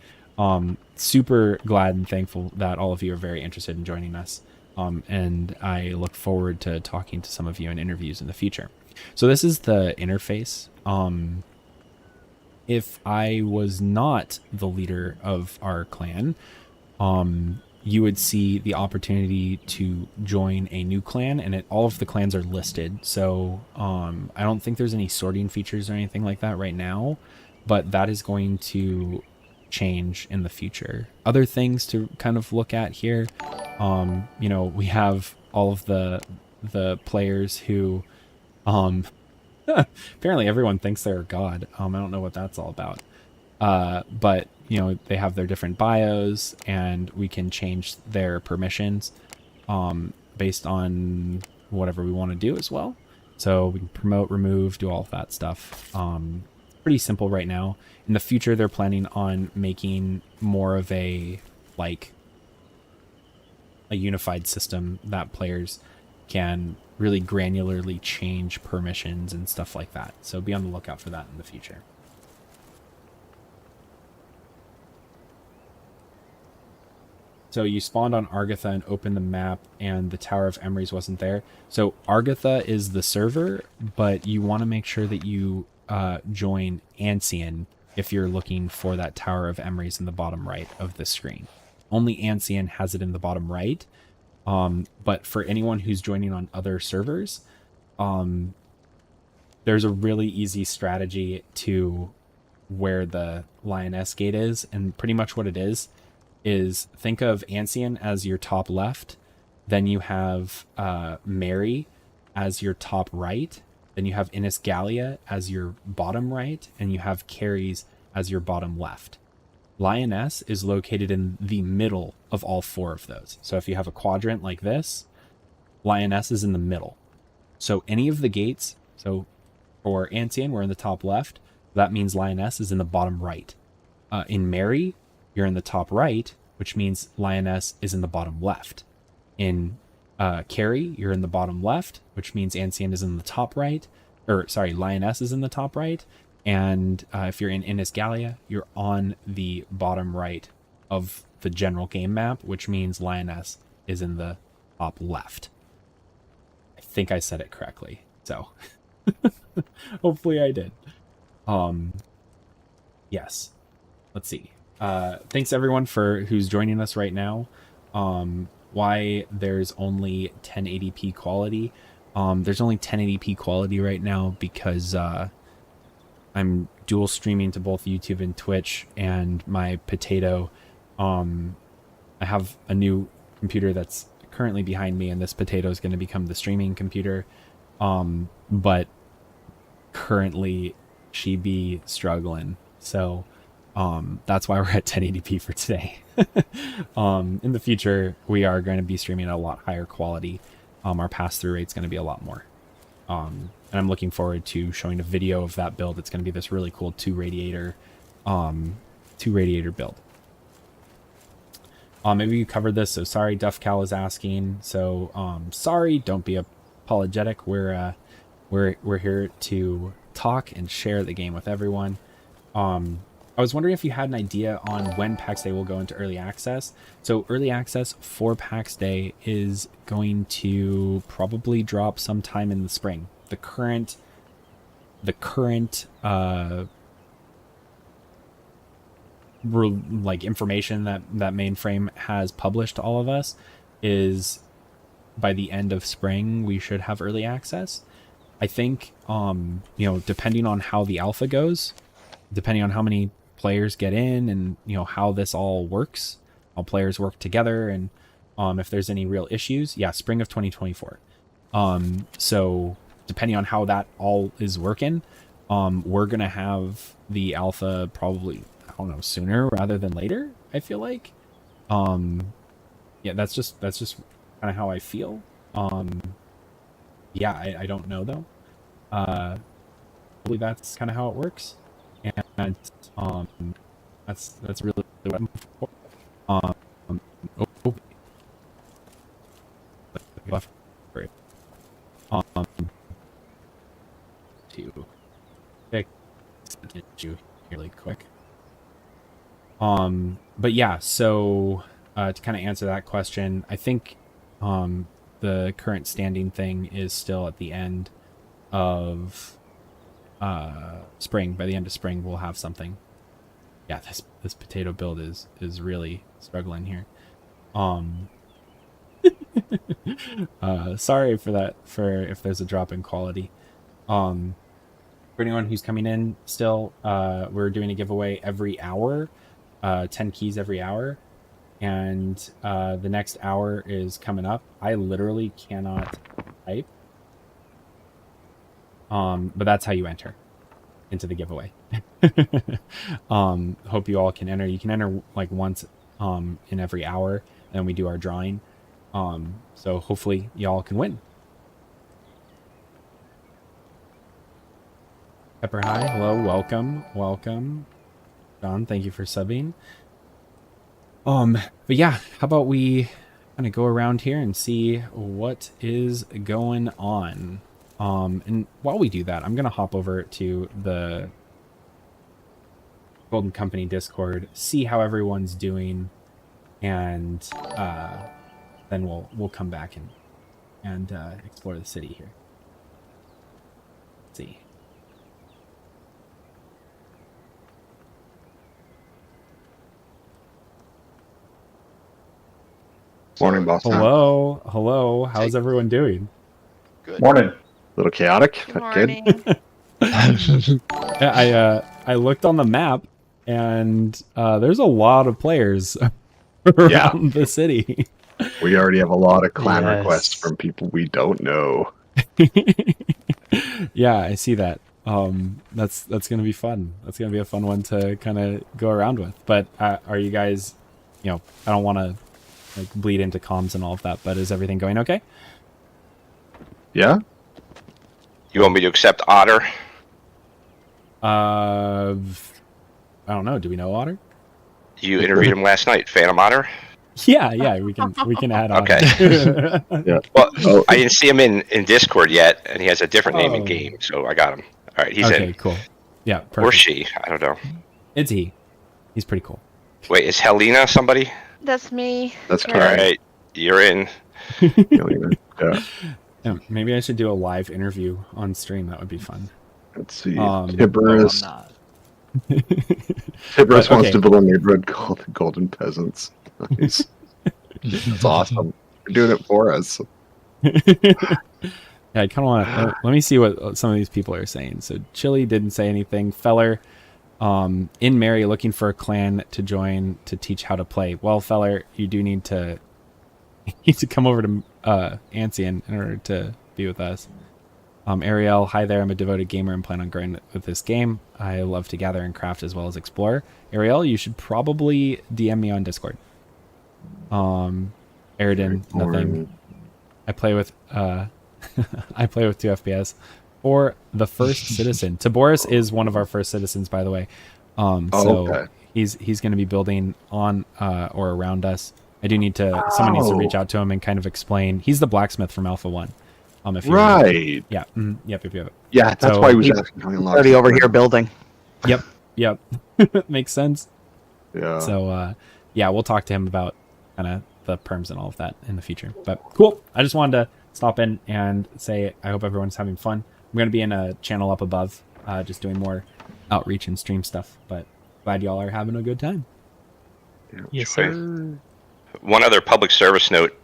super glad and thankful that all of you are very interested in joining us, and I look forward to talking to some of you in interviews in the future. So this is the interface. If I was not the leader of our clan, you would see the opportunity to join a new clan, and all of the clans are listed. So I don't think there's any sorting features or anything like that right now, but that is going to change in the future. Other things to kind of look at here, we have all of the players who apparently everyone thinks they're a god. I don't know what that's all about. But they have their different bios, and we can change their permissions based on whatever we want to do as well. So we can promote, remove, do all of that stuff. Pretty simple right now. In the future, they're planning on making more of a unified system that players can really granularly change permissions and stuff like that. So be on the lookout for that in the future. So you spawned on Argatha and opened the map, and the Tower of Emeries wasn't there. So Argatha is the server, but you want to make sure that you join Ancien if you're looking for that Tower of Emeries in the bottom right of the screen. Only Ancien has it in the bottom right. But for anyone who's joining on other servers, there's a really easy strategy to where the Lioness Gate is, and pretty much what it is think of Ancien as your top left, then you have Mary as your top right, then you have Innis Gallia as your bottom right, and you have Caries as your bottom left. Lioness is located in the middle of all four of those. So if you have a quadrant like this, Lioness is in the middle. So any of the gates, so for Ancien, we're in the top left. That means Lioness is in the bottom right. In Mary, you're in the top right, which means Lioness is in the bottom left. In Carrie, you're in the bottom left, which means Ancien is in the top right. Lioness is in the top right. And if you're in Innis Gallia, you're on the bottom right of the general game map, which means Lioness is in the top left. I think I said it correctly. So hopefully I did. Yes. Let's see. Thanks everyone for who's joining us right now. Why there's only 1080p quality. There's only 1080p quality right now because I'm dual streaming to both YouTube and Twitch, and my potato. I have a new computer that's currently behind me, and this potato is going to become the streaming computer. But currently she be struggling, so that's why we're at 1080p for today. In the future, we are going to be streaming at a lot higher quality. Our pass-through rate's going to be a lot more. And I'm looking forward to showing a video of that build. It's going to be this really cool two radiator build. Maybe you covered this, so sorry. Duff Cal is asking, so sorry. Don't be apologetic. We're here to talk and share the game with everyone. I was wondering if you had an idea on when PAX Day will go into early access. So early access for PAX Day is going to probably drop sometime in the spring. The current information that Mainframe has published to all of us is by the end of spring we should have early access. I think depending on how the alpha goes, depending on how many players get in, and how this all works, how players work together, and if there's any real issues, spring of 2024. So depending on how that all is working, we're gonna have the alpha probably, I don't know, sooner rather than later, I feel like. That's just kind of how I feel. I don't know though. Hopefully that's kind of how it works, and that's really what I'm for. To fix the issue really quick. But yeah, so to kind of answer that question, I think the current standing thing is still at the end of spring. By the end of spring we'll have something. Yeah, this potato build is really struggling here. Sorry for that, for if there's a drop in quality. For anyone who's coming in still, we're doing a giveaway every hour, 10 keys every hour, and the next hour is coming up. I literally cannot type, but that's how you enter into the giveaway. Hope you all can enter. You can enter like once in every hour, and then we do our drawing. So hopefully y'all can win. Pepper High, hello, welcome. John, thank you for subbing. But yeah, how about we kind of go around here and see what is going on. And while we do that, I'm gonna hop over to the Golden Company Discord, see how everyone's doing, and then we'll come back and explore the city here. Let's see.
Morning, boss.
Hello. How's everyone doing?
Good. Morning. A little chaotic.
Good morning.
I looked on the map, and there's a lot of players around the city.
We already have a lot of clan requests from people we don't know.
Yeah, I see that. That's gonna be fun. That's gonna be a fun one to kind of go around with. But are you guys, I don't want to bleed into comms and all of that, but is everything going okay?
Yeah.
You want me to accept Otter?
I don't know. Do we know Otter?
You interviewed him last night, Phantom Otter?
Yeah, we can add on.
Okay.
Yeah.
Well, I didn't see him in Discord yet, and he has a different name in game, so I got him. All right, he's in.
Okay, cool. Yeah, perfect.
Or she, I don't know.
It's he. He's pretty cool.
Wait, is Helena somebody?
That's me.
That's
All
correct.
right, you're in.
Yeah.
Yeah, maybe I should do a live interview on stream. That would be fun.
Let's see.
No,
Tiberius,
I'm not.
Tiberius wants
okay.
to build a neighborhood called the Golden Peasants. Nice. That's awesome. You're doing it for us.
Yeah, I kind of want to. Let me see what some of these people are saying. So Chili didn't say anything. Feller, in Mary, looking for a clan to join to teach how to play. Well, Feller, you do need to come over to Ancien in order to be with us. Ariel, hi there. I'm a devoted gamer and plan on growing with this game. I love to gather and craft as well as explore. Ariel, you should probably DM me on Discord. Aridin, nothing. I play with I play with 2 FPS. Or the first citizen. Taboris is one of our first citizens, by the way. So he's going to be building on or around us. I do need to. Someone needs to reach out to him and kind of explain. He's the blacksmith from Alpha 1. If you
Right.
Yeah. Yep. If you have it.
Yeah, that's why he was asking how long.
Already over here building.
Yep. Makes sense.
Yeah.
So yeah, we'll talk to him about kind of the perms and all of that in the future. But cool. I just wanted to stop in and say I hope everyone's having fun. I'm going to be in a channel up above, just doing more outreach and stream stuff. But glad y'all are having a good time.
Yes, sir.
One other public service note,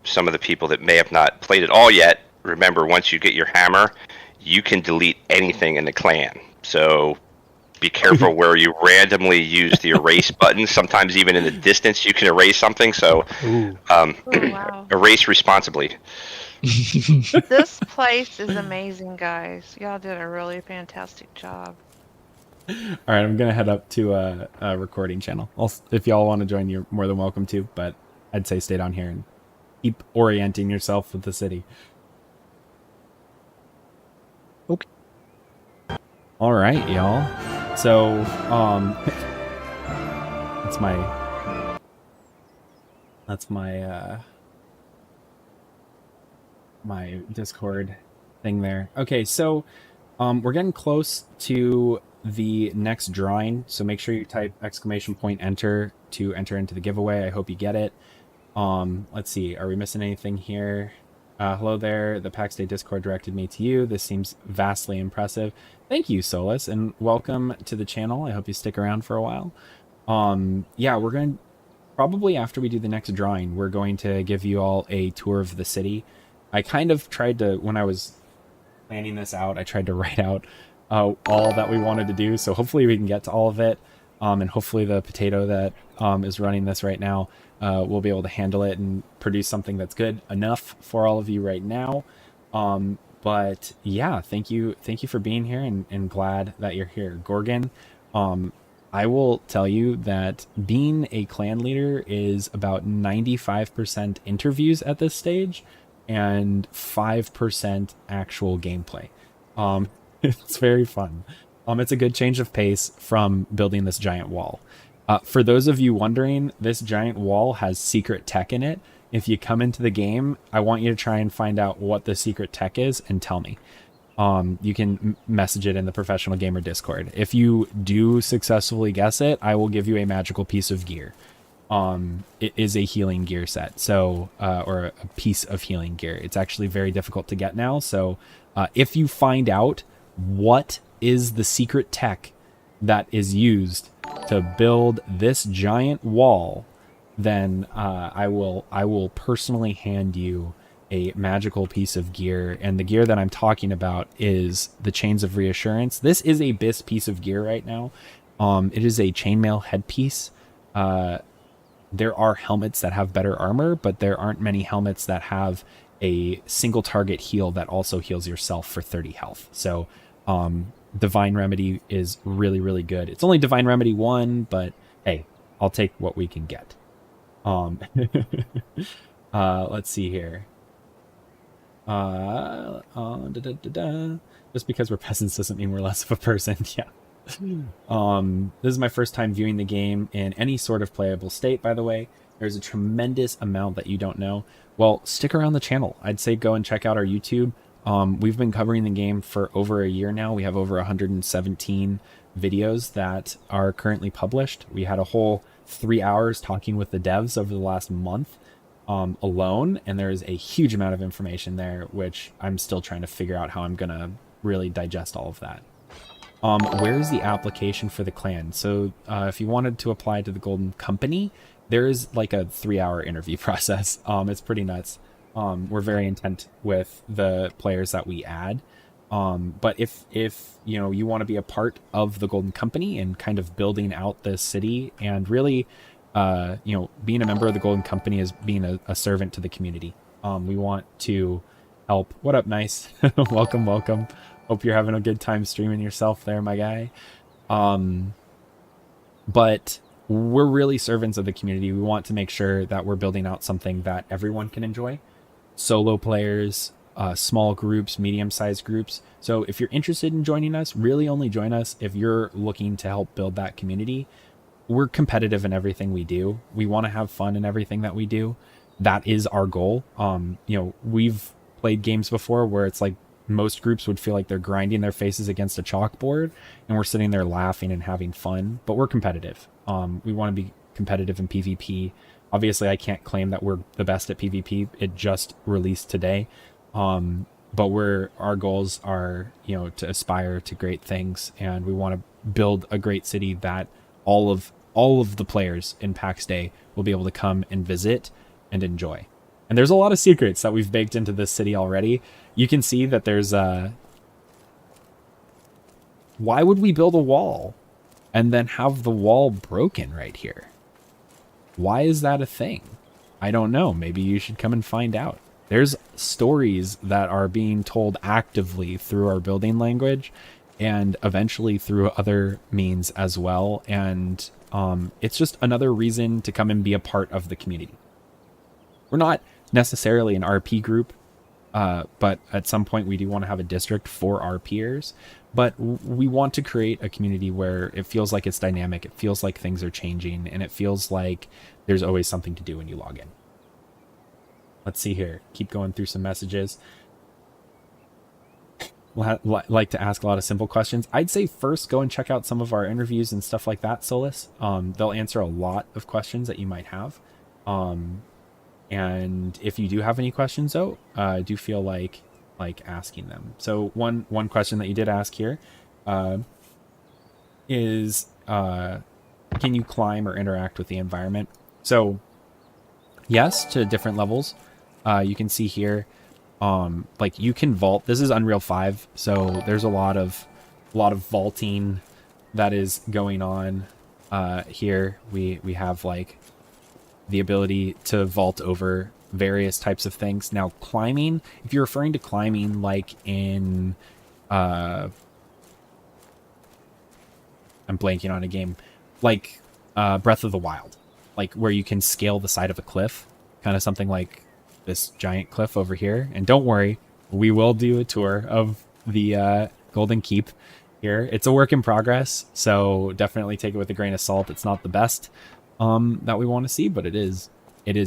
some of the people that may have not played it all yet, remember once you get your hammer, you can delete anything in the clan. So be careful where you randomly use the erase button. Sometimes even in the distance you can erase something. So
wow.
erase responsibly.
This place is amazing, guys. Y'all did a really fantastic job.
All right, I'm going to head up to a recording channel. If y'all want to join, you're more than welcome to. But I'd say stay down here and keep orienting yourself with the city.
Okay.
All right, y'all. So, that's my my Discord thing there. Okay, so we're getting close to the next drawing, so make sure you type !enter to enter into the giveaway. I hope you get it. Let's see, are we missing anything here? Hello there, the Pax Dei Discord directed me to you. This seems vastly impressive. Thank you, Solus, and welcome to the channel. I hope you stick around for a while. Yeah, we're going to, probably after we do the next drawing, we're going to give you all a tour of the city. I kind of tried to, when I was planning this out, I tried to write out all that we wanted to do, so hopefully we can get to all of it, and hopefully the potato that is running this right now will be able to handle it and produce something that's good enough for all of you right now. But yeah, thank you for being here, and glad that you're here. Gorgon, I will tell you that being a clan leader is about 95% interviews at this stage and 5% actual gameplay. It's very fun. It's a good change of pace from building this giant wall. For those of you wondering, this giant wall has secret tech in it. If you come into the game, I want you to try and find out what the secret tech is and tell me. You can message it in the Professional Gamer Discord. If you do successfully guess it, I will give you a magical piece of gear. It is a healing gear set, so or a piece of healing gear. It's actually very difficult to get now, so if you find out what is the secret tech that is used to build this giant wall, then I will personally hand you a magical piece of gear. And the gear that I'm talking about is the Chains of Reassurance. This is a BIS piece of gear right now. It is a chainmail headpiece. There are helmets that have better armor, but there aren't many helmets that have a single target heal that also heals yourself for 30 health. So Divine Remedy is really, really good. It's only Divine Remedy 1, but hey, I'll take what we can get. Let's see here. Just because we're peasants doesn't mean we're less of a person. Yeah. This is my first time viewing the game in any sort of playable state, by the way. There's a tremendous amount that you don't know. Well, stick around the channel. I'd say go and check out our YouTube. We've been covering the game for over a year now. We have over 117 videos that are currently published. We had a whole 3 hours talking with the devs over the last month. alone, and there is a huge amount of information there, which I'm still trying to figure out how I'm gonna really digest all of that. Where's the application for the clan? So if you wanted to apply to the Golden Company, there is like a 3-hour interview process. It's pretty nuts. We're very intent with the players that we add. But if you want to be a part of the Golden Company and kind of building out this city, and really being a member of the Golden Company is being a servant to the community. We want to help. What up, Nice? Welcome. Hope you're having a good time streaming yourself there, my guy. But we're really servants of the community. We want to make sure that we're building out something that everyone can enjoy. Solo players, small groups, medium-sized groups. So if you're interested in joining us, really only join us if you're looking to help build that community. We're competitive in everything we do. We want to have fun in everything that we do. That is our goal. We've played games before where it's like most groups would feel like they're grinding their faces against a chalkboard, and we're sitting there laughing and having fun, but we're competitive. We want to be competitive in PvP. Obviously, I can't claim that we're the best at PvP. It just released today. But our goals are, to aspire to great things, and we want to build a great city that all of the players in Pax Dei will be able to come and visit and enjoy. And there's a lot of secrets that we've baked into this city already. You can see that there's why would we build a wall and then have the wall broken right here? Why is that a thing? I don't know. Maybe you should come and find out. There's stories that are being told actively through our building language and eventually through other means as well. And it's just another reason to come and be a part of the community. We're not necessarily an RP group, but at some point we do want to have a district for our peers. But we want to create a community where it feels like it's dynamic, it feels like things are changing, and it feels like there's always something to do when you log in. Let's see here. Keep going through some messages. Like to ask a lot of simple questions. I'd say first go and check out some of our interviews and stuff like that, Solus. They'll answer a lot of questions that you might have. And if you do have any questions, though, do feel like asking them. So one question that you did ask here is can you climb or interact with the environment? So yes, to different levels. You can see here, you can vault. This is Unreal 5, so there's a lot of vaulting that is going on here. We have the ability to vault over various types of things. Now, climbing, if you're referring to climbing like in I'm blanking on a game like Breath of the Wild, like where you can scale the side of a cliff, kind of something like this giant cliff over here. And don't worry, we will do a tour of the Golden Keep here. It's a work in progress, so definitely take it with a grain of salt. It's not the best that we want to see, but it is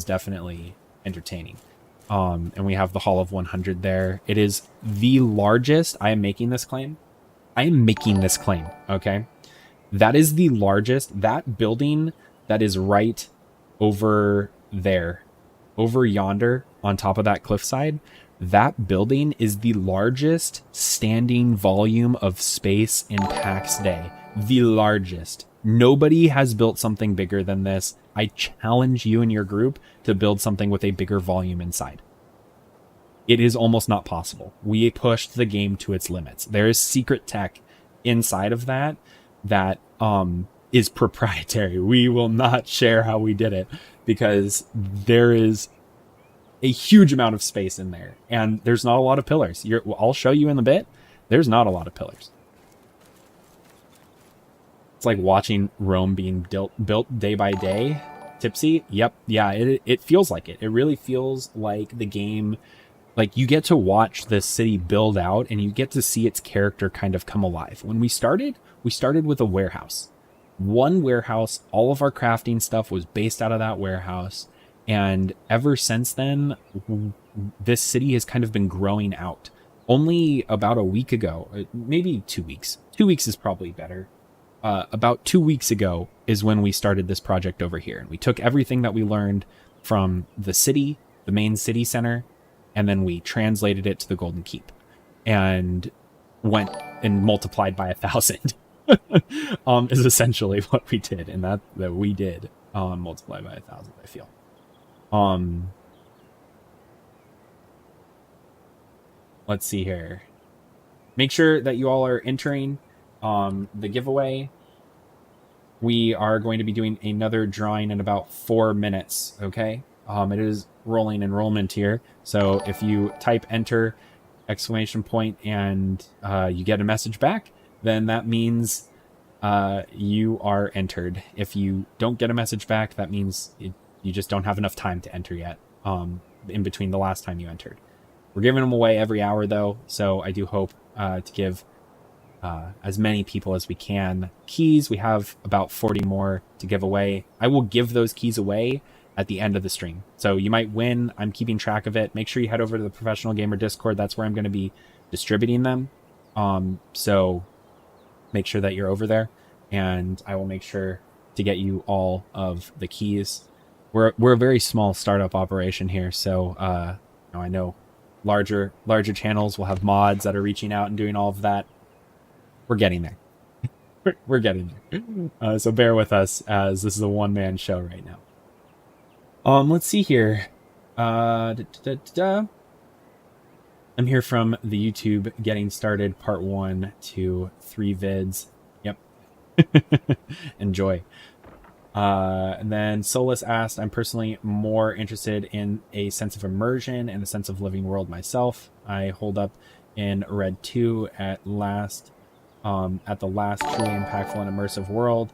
definitely entertaining. And we have the Hall of 100 there. It is the largest. I am making this claim, okay? That is the largest. That building that is right over there, over yonder on top of that cliffside, that building is the largest standing volume of space in Pax Dei. The largest. Nobody has built something bigger than this. I challenge you and your group to build something with a bigger volume inside. It is almost not possible. We pushed the game to its limits. There is secret tech inside of that is proprietary. We will not share how we did it because there is a huge amount of space in there, and there's not a lot of pillars. I'll show you in a bit. There's not a lot of pillars. It's like watching Rome being built day by day. Tipsy? Yep. Yeah, it feels like it. It really feels like the game, like you get to watch this city build out and you get to see its character kind of come alive. When we started with a warehouse. One warehouse, all of our crafting stuff was based out of that warehouse. And ever since then, this city has kind of been growing out. Only about a week ago, maybe 2 weeks. 2 weeks is probably better. About 2 weeks ago is when we started this project over here. And we took everything that we learned from the city, the main city center, and then we translated it to the Golden Keep and went and multiplied by 1,000. Is essentially what we did, and that we did multiply by 1,000. I feel. Let's see here. Make sure that you all are entering the giveaway. We are going to be doing another drawing in about 4 minutes. Okay. It is rolling enrollment here, so if you type enter exclamation point and you get a message back, then that means you are entered. If you don't get a message back, that means you just don't have enough time to enter yet in between the last time you entered. We're giving them away every hour, though, so I do hope to give as many people as we can keys. We have about 40 more to give away. I will give those keys away at the end of the stream, so you might win. I'm keeping track of it. Make sure you head over to the Professional Gamer Discord. That's where I'm going to be distributing them. So make sure that you're over there, and I will make sure to get you all of the keys. We're a very small startup operation here, so I know larger channels will have mods that are reaching out and doing all of that. We're getting there. We're getting there. So bear with us, as this is a one-man show right now. Let's see here. I'm here from the YouTube Getting Started Part 1 to 3 vids. Yep. Enjoy. And then Solus asked, I'm personally more interested in a sense of immersion and a sense of living world myself. I hold up in Red 2 at the last truly impactful and immersive world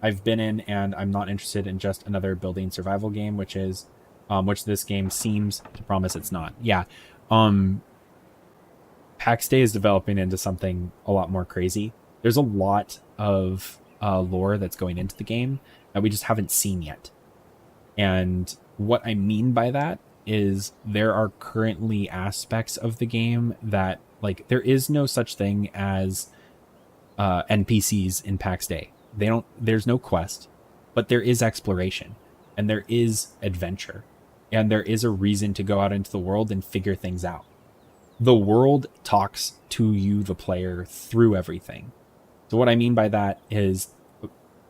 I've been in, and I'm not interested in just another building survival game, which this game seems to promise it's not. Yeah. Pax Dei is developing into something a lot more crazy. There's a lot of lore that's going into the game that we just haven't seen yet. And what I mean by that is there are currently aspects of the game that, like, there is no such thing as NPCs in Pax Dei. There's no quest, but there is exploration, and there is adventure, and there is a reason to go out into the world and figure things out. The world talks to you, the player, through everything. So what I mean by that is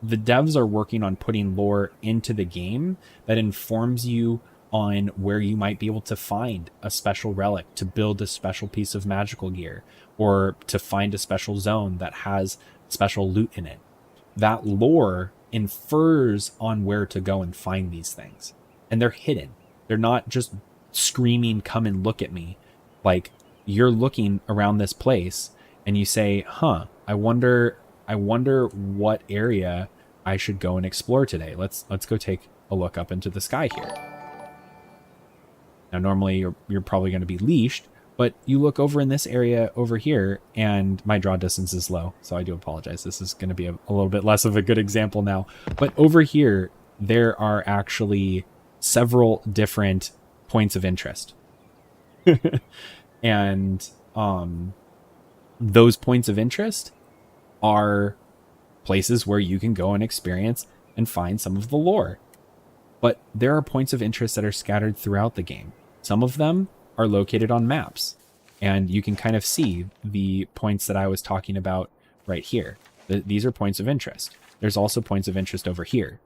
the devs are working on putting lore into the game that informs you on where you might be able to find a special relic, to build a special piece of magical gear, or to find a special zone that has special loot in it. That lore infers on where to go and find these things. And they're hidden. They're not just screaming, come and look at me. Like, you're looking around this place and you say, I wonder what area I should go and explore today. Let's go take a look up into the sky here. Now, normally you're probably going to be leashed, but you look over in this area over here, and my draw distance is low, so I do apologize. This is going to be a little bit less of a good example now. But over here, there are actually several different points of interest. And those points of interest are places where you can go and experience and find some of the lore. But there are points of interest that are scattered throughout the game. Some of them are located on maps, and you can kind of see the points that I was talking about right here. These are points of interest. There's also points of interest over here.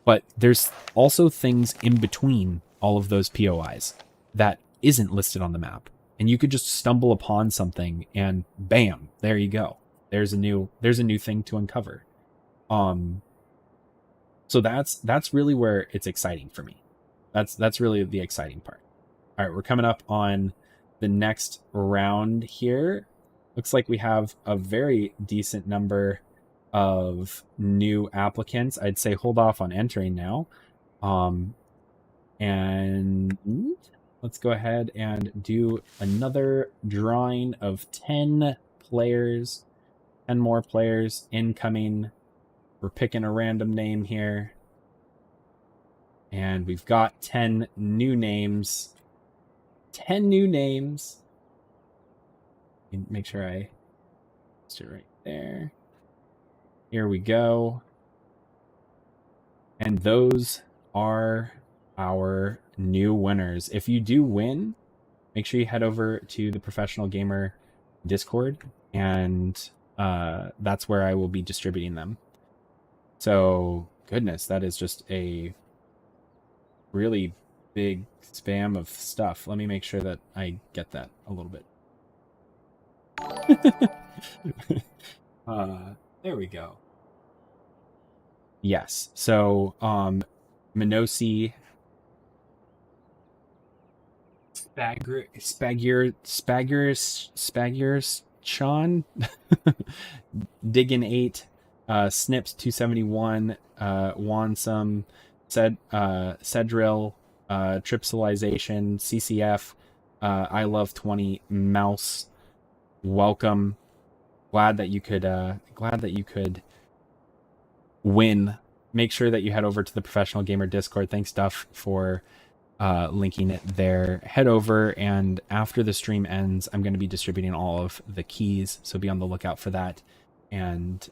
But there's also things in between all of those POIs that isn't listed on the map. And you could just stumble upon something and bam, there you go. There's a new thing to uncover. So that's really where it's exciting for me. That's really the exciting part. All right, we're coming up on the next round here. Looks like we have a very decent number of new applicants. I'd say hold off on entering now. And let's go ahead and do another drawing of 10 players. 10 more players incoming. We're picking a random name here. And we've got 10 new names. 10 new names. Make sure I post it right there. Here we go. And those are our new winners. If you do win, make sure you head over to the Professional Gamer Discord, and that's where I will be distributing them. So, goodness, that is just a really big spam of stuff. Let me make sure that I get that a little bit. There we go. Yes. So, Minosi, Spaggers, Sean, Diggin 8, Snips 271, Wansome, Cedril, Tripsilization, CCF, I Love 20, Mouse, welcome. Glad that you could win. Make sure that you head over to the Professional Gamer Discord. Thanks, Duff, for linking it there. Head over, and after the stream ends, I'm going to be distributing all of the keys, so be on the lookout for that. And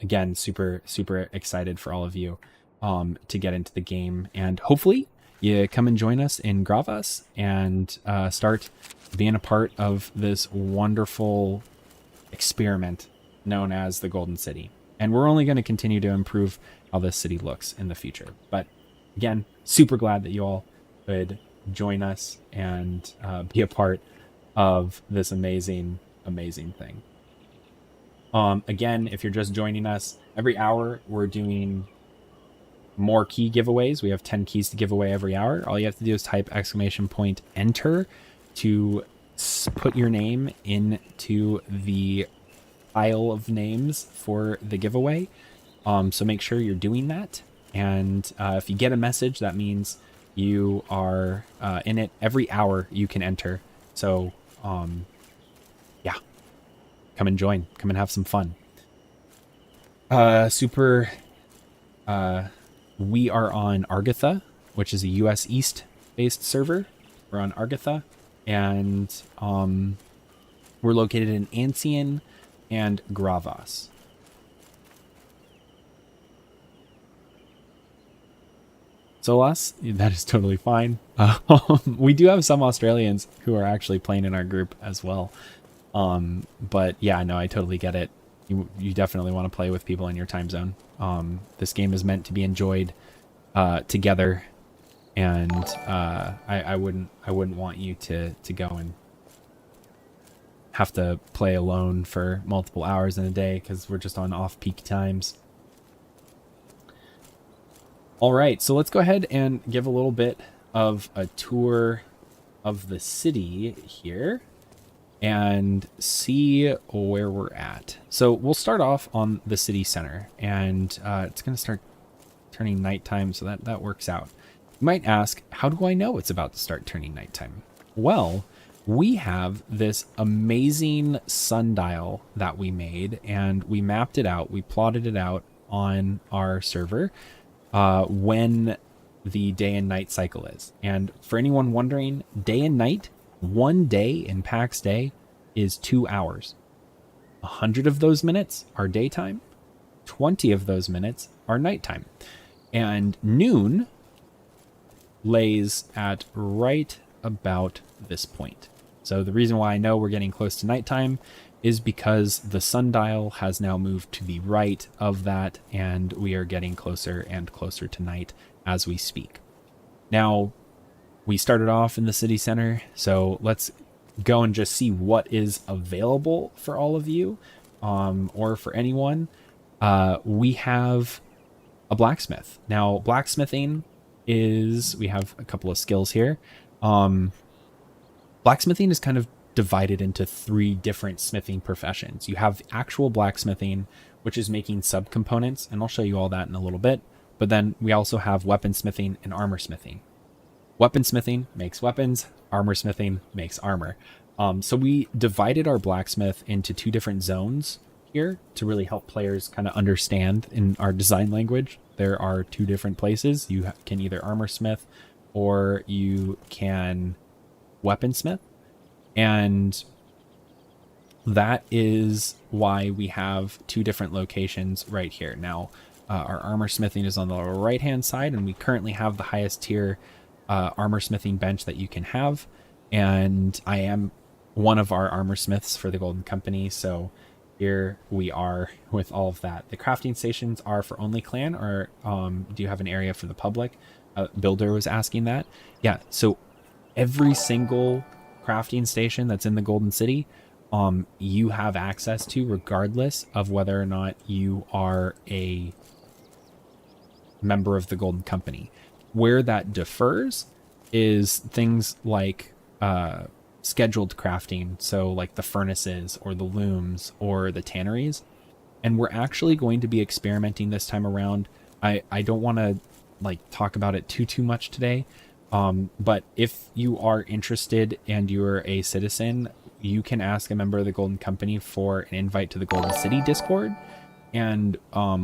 again, super excited for all of you to get into the game, and hopefully you come and join us in Gravas and start being a part of this wonderful experiment known as the Golden City. And we're only going to continue to improve how this city looks in the future. But again, super glad that you all could join us and be a part of this amazing thing. Again, if you're just joining us, every hour we're doing more key giveaways. We have 10 keys to give away every hour. All you have to do is type !enter to put your name into the pile of names for the giveaway. So make sure you're doing that. And if you get a message, that means you are in it. Every hour you can enter. So yeah, come and join. Come and have some fun. We are on Argatha, which is a US East based server. We're on Argatha, and we're located in Ancien and Gravas. Solas, that is totally fine. We do have some Australians who are actually playing in our group as well. But yeah, no, I totally get it. You definitely want to play with people in your time zone. This game is meant to be enjoyed together, and I wouldn't want you to go and have to play alone for multiple hours in a day, because we're just on off-peak times. All right, so let's go ahead and give a little bit of a tour of the city here and see where we're at. So we'll start off on the city center, and it's going to start turning nighttime, so that works out. You might ask, how do I know it's about to start turning nighttime? Well, we have this amazing sundial that we made, and we mapped it out. We plotted it out on our server when the day and night cycle is. And for anyone wondering, day and night, one day in Pax Day is 2 hours. 100 of those minutes are daytime. 20 of those minutes are nighttime. And noon lays at right about this point. So the reason why I know we're getting close to nighttime is because the sundial has now moved to the right of that, and we are getting closer and closer to night as we speak. Now, we started off in the city center, so let's go and just see what is available for all of you, or for anyone. We have a blacksmith. Now, blacksmithing is, we have a couple of skills here. Blacksmithing is kind of divided into 3 different smithing professions. You have actual blacksmithing, which is making subcomponents, and I'll show you all that in a little bit. But then we also have weaponsmithing and armorsmithing. Weaponsmithing makes weapons, armorsmithing makes armor. So we divided our blacksmith into 2 different zones here to really help players kind of understand in our design language. There are 2 different places. You can either armorsmith or you can weaponsmith. And that is why we have 2 different locations right here. Now, our armor smithing is on the right hand side, and we currently have the highest tier armor smithing bench that you can have. And I am one of our armor smiths for the Golden Company, so here we are with all of that. The crafting stations are for only clan, or do you have an area for the public? Builder was asking that. Yeah, so every single crafting station that's in the Golden City, you have access to, regardless of whether or not you are a member of the Golden Company. Where that differs is things like scheduled crafting, so like the furnaces or the looms or the tanneries. And we're actually going to be experimenting this time around. I don't want to like talk about it too much today, but if you are interested and you're a citizen, you can ask a member of the Golden Company for an invite to the Golden City Discord. And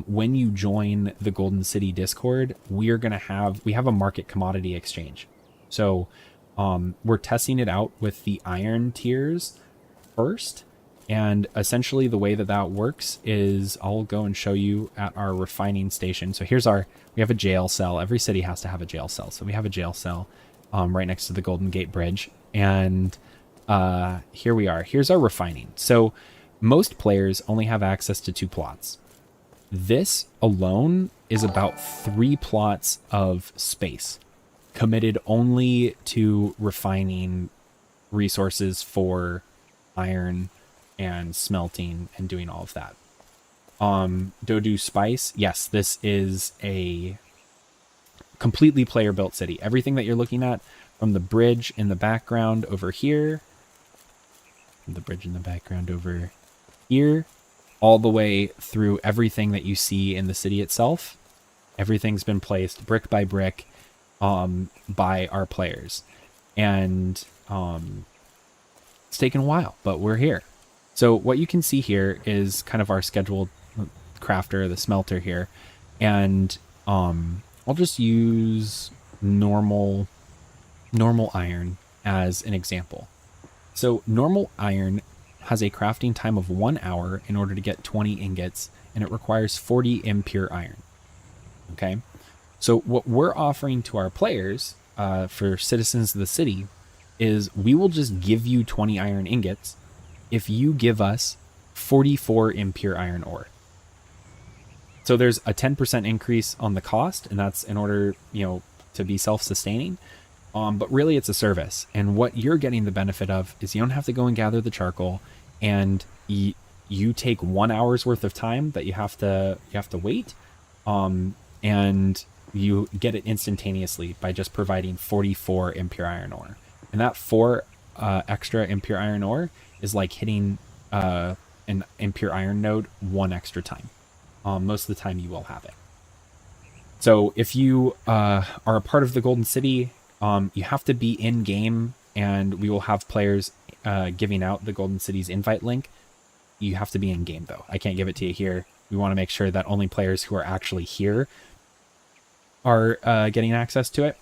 when you join the Golden City Discord, we have a market commodity exchange. So we're testing it out with the iron tiers first. And essentially the way that works is I'll go and show you at our refining station. So we have a jail cell. Every city has to have a jail cell. So we have a jail cell right next to the Golden Gate Bridge. And here we are. Here's our refining. So most players only have access to 2 plots. This alone is about 3 plots of space committed only to refining resources for iron and smelting and doing all of that. Dodu Spice, yes, this is a completely player built city. Everything that you're looking at, from the bridge in the background over here, all the way through everything that you see in the city itself, everything's been placed brick by brick by our players. And it's taken a while, but we're here. So what you can see here is kind of our scheduled crafter, the smelter here. And I'll just use normal iron as an example. So normal iron has a crafting time of 1 hour in order to get 20 ingots, and it requires 40 impure iron. Okay, so what we're offering to our players for citizens of the city is we will just give you 20 iron ingots if you give us 44 impure iron ore. So there's a 10% increase on the cost, and that's in order, to be self-sustaining. But really it's a service. And what you're getting the benefit of is you don't have to go and gather the charcoal, and you take 1 hour's worth of time that you have to wait. And you get it instantaneously by just providing 44 impure iron ore. And that 4 extra impure iron ore is like hitting an impure iron node 1 extra time. Most of the time you will have it. So if you are a part of the Golden City, you have to be in game, and we will have players giving out the Golden City's invite link. You have to be in game though. I can't give it to you here. We want to make sure that only players who are actually here are getting access to it.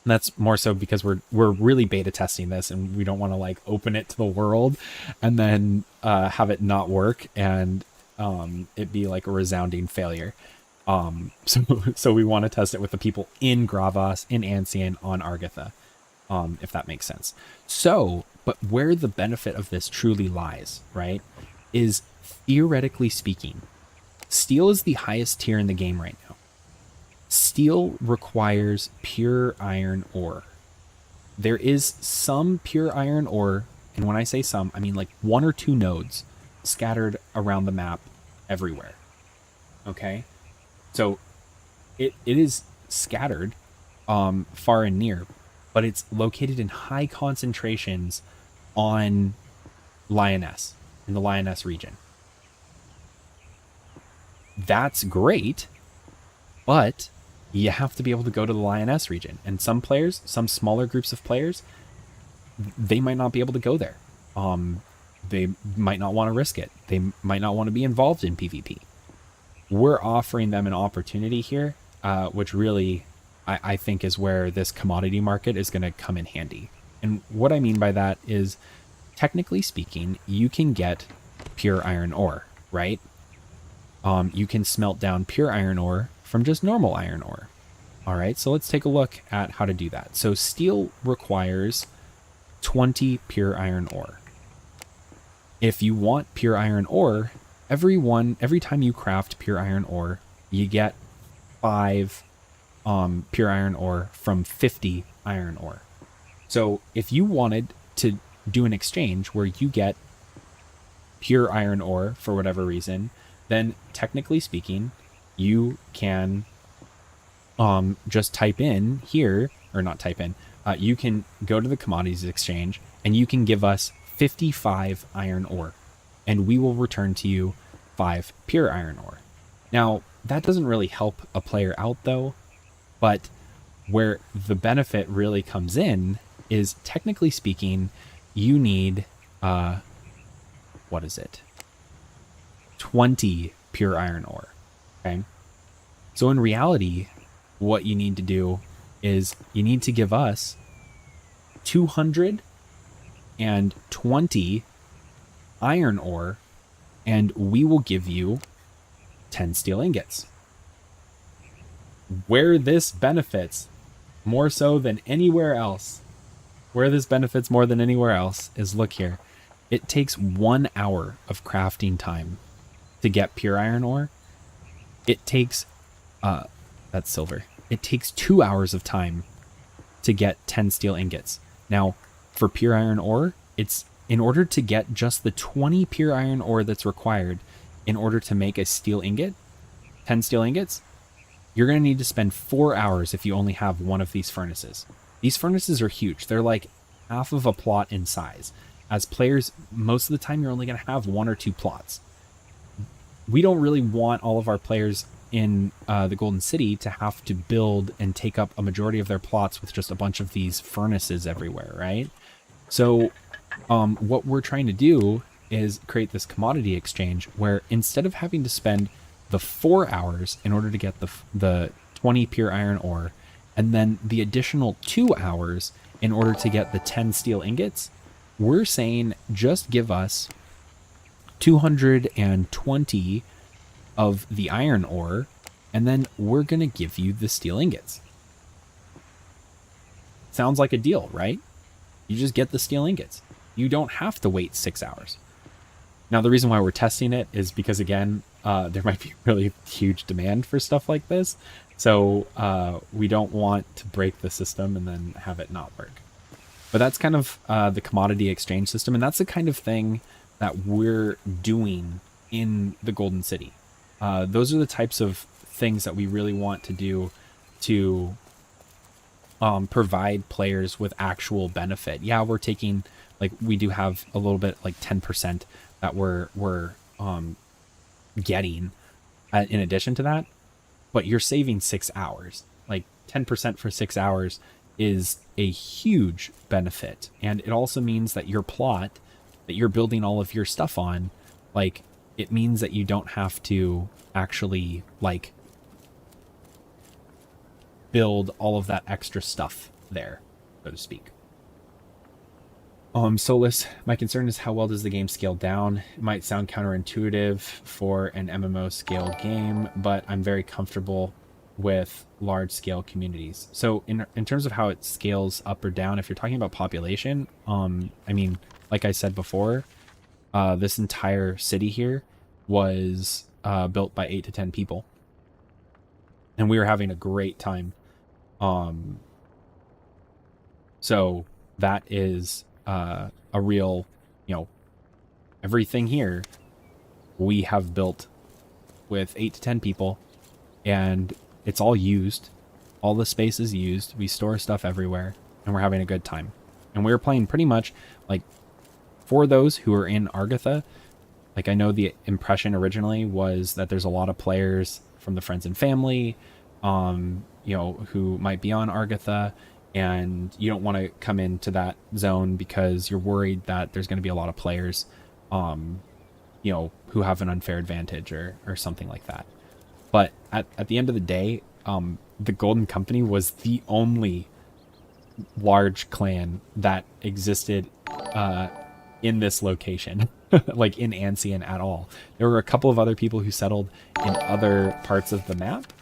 That's more so because we're really beta testing this, and we don't want to like open it to the world and then have it not work and it be like a resounding failure. So we want to test it with the people in Gravas, in Ancien, on Argatha, if that makes sense. So, but where the benefit of this truly lies, right, is theoretically speaking, steel is the highest tier in the game right now. Steel requires pure iron ore. There is some pure iron ore, and when I say some, I mean like 1 or 2 nodes scattered around the map everywhere. Okay? So it is scattered far and near, but it's located in high concentrations on Lioness, in the Lioness region. That's great, but you have to be able to go to the Lioness region. And some players, some smaller groups of players, they might not be able to go there. They might not want to risk it. They might not want to be involved in PvP. We're offering them an opportunity here, which really I think is where this commodity market is going to come in handy. And what I mean by that is, technically speaking, you can get pure iron ore, right? you can smelt down pure iron ore from just normal iron ore. All right, so let's take a look at how to do that. So steel requires 20 pure iron ore. If you want pure iron ore, every time you craft pure iron ore, you get 5 pure iron ore from 50 iron ore. So if you wanted to do an exchange where you get pure iron ore for whatever reason, then technically speaking, you can just type in here, or not type in, you can go to the commodities exchange and you can give us 55 iron ore and we will return to you 5 pure iron ore. Now, that doesn't really help a player out though, but where the benefit really comes in is, technically speaking, you need, 20 pure iron ore, okay? So in reality, what you need to do is you need to give us 220 iron ore and we will give you 10 steel ingots. Where this benefits more so than anywhere else, is, look here. It takes 1 hour of crafting time to get pure iron ore. It takes, that's silver. It takes 2 hours of time to get 10 steel ingots. Now, for pure iron ore, it's in order to get just the 20 pure iron ore that's required in order to make a steel ingot, 10 steel ingots, you're going to need to spend 4 hours if you only have one of these furnaces. These furnaces are huge. They're like half of a plot in size. As players, most of the time, you're only going to have 1 or 2 plots. We don't really want all of our players in the Golden City to have to build and take up a majority of their plots with just a bunch of these furnaces everywhere, right? So what we're trying to do is create this commodity exchange where instead of having to spend the 4 hours in order to get the 20 pure iron ore and then the additional 2 hours in order to get the 10 steel ingots, we're saying just give us 220 of the iron ore, and then we're going to give you the steel ingots. Sounds like a deal, right? You just get the steel ingots. You don't have to wait 6 hours. Now, the reason why we're testing it is because, again, there might be really huge demand for stuff like this. So we don't want to break the system and then have it not work. But that's kind of the commodity exchange system, and that's the kind of thing that we're doing in the Golden City. Those are the types of things that we really want to do to provide players with actual benefit. Yeah, we're taking, like, we do have a little bit, like 10% that we're getting in addition to that, but you're saving 6 hours. Like 10% for 6 hours is a huge benefit. And it also means that your plot that you're building all of your stuff on, like, it means that you don't have to actually, like, build all of that extra stuff there, so to speak. Solus, my concern is how well does the game scale down? It might sound counterintuitive for an MMO scale game, but I'm very comfortable with large scale communities. So in terms of how it scales up or down, if you're talking about population, I mean, like I said before, this entire city here was built by 8 to 10 people, and we were having a great time. So that is a real, everything here we have built with 8 to 10 people, and it's all used. All the space is used. We store stuff everywhere, and we're having a good time. And we were playing pretty much, like, for those who are in Argatha, like, I know the impression originally was that there's a lot of players from the friends and family, who might be on Argatha, and you don't want to come into that zone because you're worried that there's going to be a lot of players, who have an unfair advantage or something like that. But at the end of the day, the Golden Company was the only large clan that existed in this location. like in Ancien at all. There were a couple of other people who settled in other parts of the map,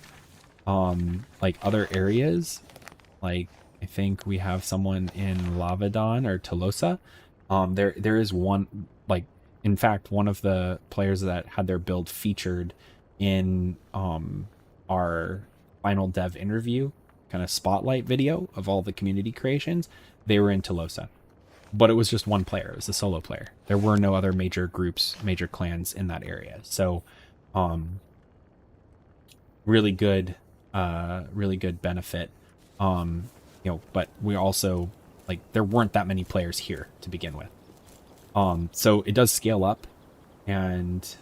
like other areas. Like I think we have someone in Lavadon or Tolosa. There is one, like, in fact, one of the players that had their build featured in our final dev interview kind of spotlight video of all the community creations. They were in Tolosa, but it was just one player. It was a solo player. There were no other major groups, major clans in that area. So really good benefit. But we also, like, there weren't that many players here to begin with. So it does scale up, and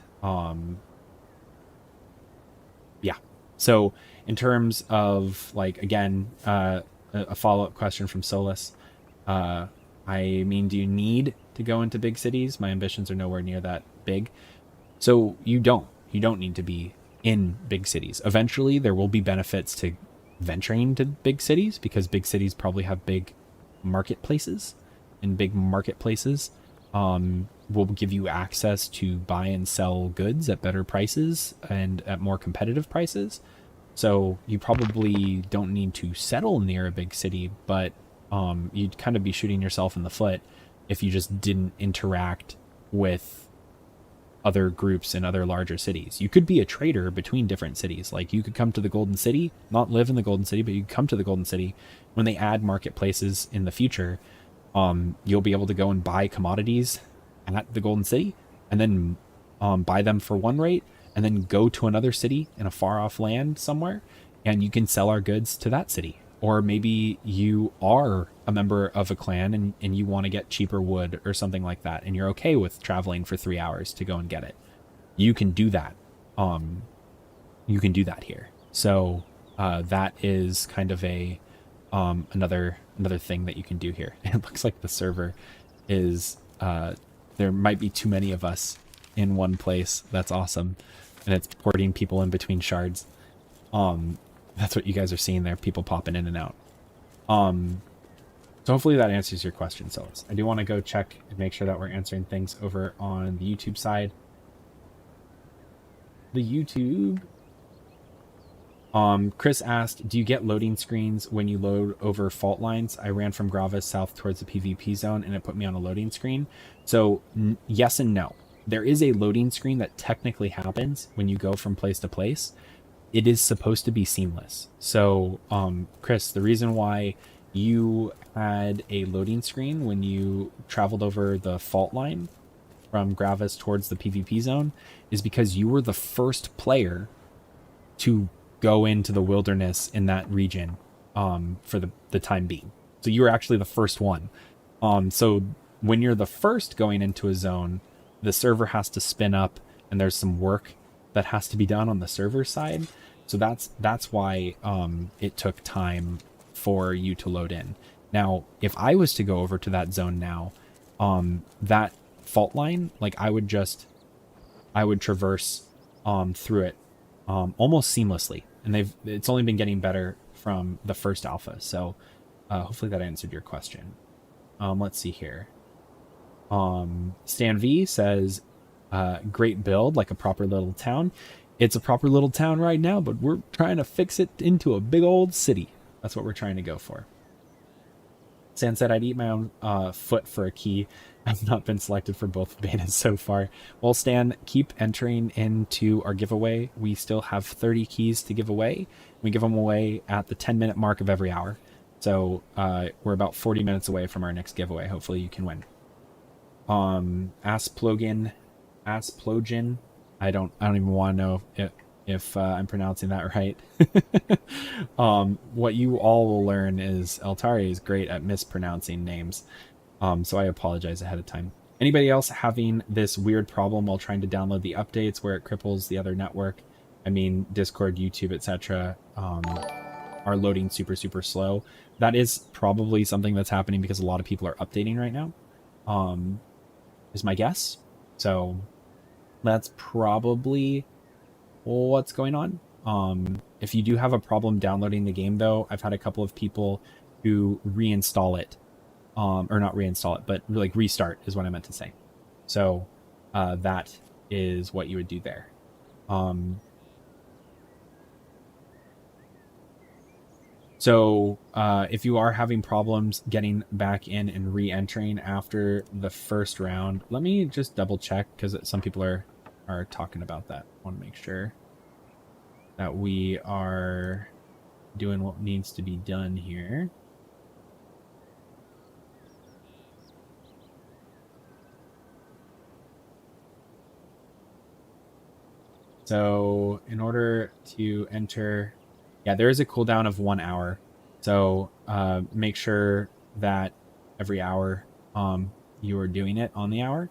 yeah. So in terms of, like, again, a follow-up question from Solus. I mean, do you need to go into big cities? My ambitions are nowhere near that big. So you don't need to be in big cities. Eventually there will be benefits to venturing to big cities, because big cities probably have big marketplaces, and big marketplaces will give you access to buy and sell goods at better prices and at more competitive prices. So you probably don't need to settle near a big city, but you'd kind of be shooting yourself in the foot if you just didn't interact with other groups in other larger cities. You could be a trader between different cities. Like, you could come to the Golden City, not live in the Golden City, but you could come to the Golden City. When they add marketplaces in the future, you'll be able to go and buy commodities at the Golden City, and then buy them for one rate, and then go to another city in a far off land somewhere, and you can sell our goods to that city. Or maybe you are a member of a clan and you want to get cheaper wood or something like that, and you're okay with traveling for 3 hours to go and get it. You can do that. You can do that here. So that is kind of a another thing that you can do here. It looks like the server is there might be too many of us in one place. That's awesome, and it's porting people in between shards. That's what you guys are seeing there, people popping in and out. So hopefully that answers your question, Silas. I do want to go check and make sure that we're answering things over on the YouTube side. The YouTube. Chris asked, do you get loading screens when you load over fault lines? I ran from Gravis south towards the PvP zone, and it put me on a loading screen. So yes and no. There is a loading screen that technically happens when you go from place to place. It is supposed to be seamless. So, Chris, the reason why you had a loading screen when you traveled over the fault line from Gravis towards the PvP zone is because you were the first player to go into the wilderness in that region for the time being. So you were actually the first one. So when you're the first going into a zone, the server has to spin up, and there's some work that has to be done on the server side. So that's why it took time for you to load in. Now, if I was to go over to that zone now, that fault line, like, I would traverse through it almost seamlessly, and it's only been getting better from the first alpha. So hopefully that answered your question. Let's see here. Stan V says, great build, like a proper little town. It's a proper little town right now, but we're trying to fix it into a big old city. That's what we're trying to go for. Stan said, I'd eat my own foot for a key. I've not been selected for both betas so far. Well, Stan, keep entering into our giveaway. We still have 30 keys to give away. We give them away at the 10-minute mark of every hour. So we're about 40 minutes away from our next giveaway. Hopefully you can win. Asplogin. I don't even want to know if I'm pronouncing that right. What you all will learn is Altari is great at mispronouncing names. So I apologize ahead of time. Anybody else having this weird problem while trying to download the updates where it cripples the other network? I mean, Discord, YouTube, etc. Are loading super slow. That is probably something that's happening because a lot of people are updating right now. Is my guess. So that's probably what's going on. If you do have a problem downloading the game, though, I've had a couple of people who reinstall it, or not reinstall it, but like restart is what I meant to say. So that is what you would do there. So if you are having problems getting back in and re-entering after the first round, let me just double check, because some people are talking about that. I want to make sure that we are doing what needs to be done here. So in order to enter, yeah, there is a cooldown of 1 hour. So make sure that every hour you are doing it on the hour.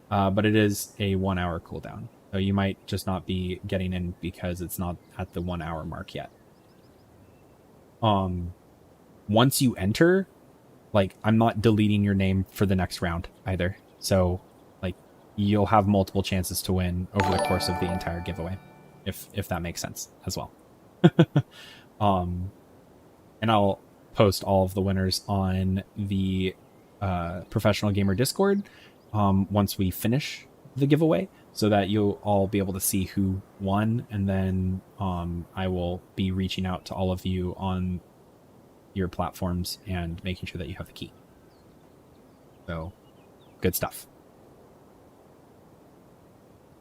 But it is a 1 hour cooldown. So you might just not be getting in because it's not at the 1 hour mark yet. Once you enter, like, I'm not deleting your name for the next round either. So like, you'll have multiple chances to win over the course of the entire giveaway, if that makes sense as well. And I'll post all of the winners on the Professional Gamer Discord once we finish the giveaway, so that you'll all be able to see who won, and then I will be reaching out to all of you on your platforms and making sure that you have the key. So, good stuff.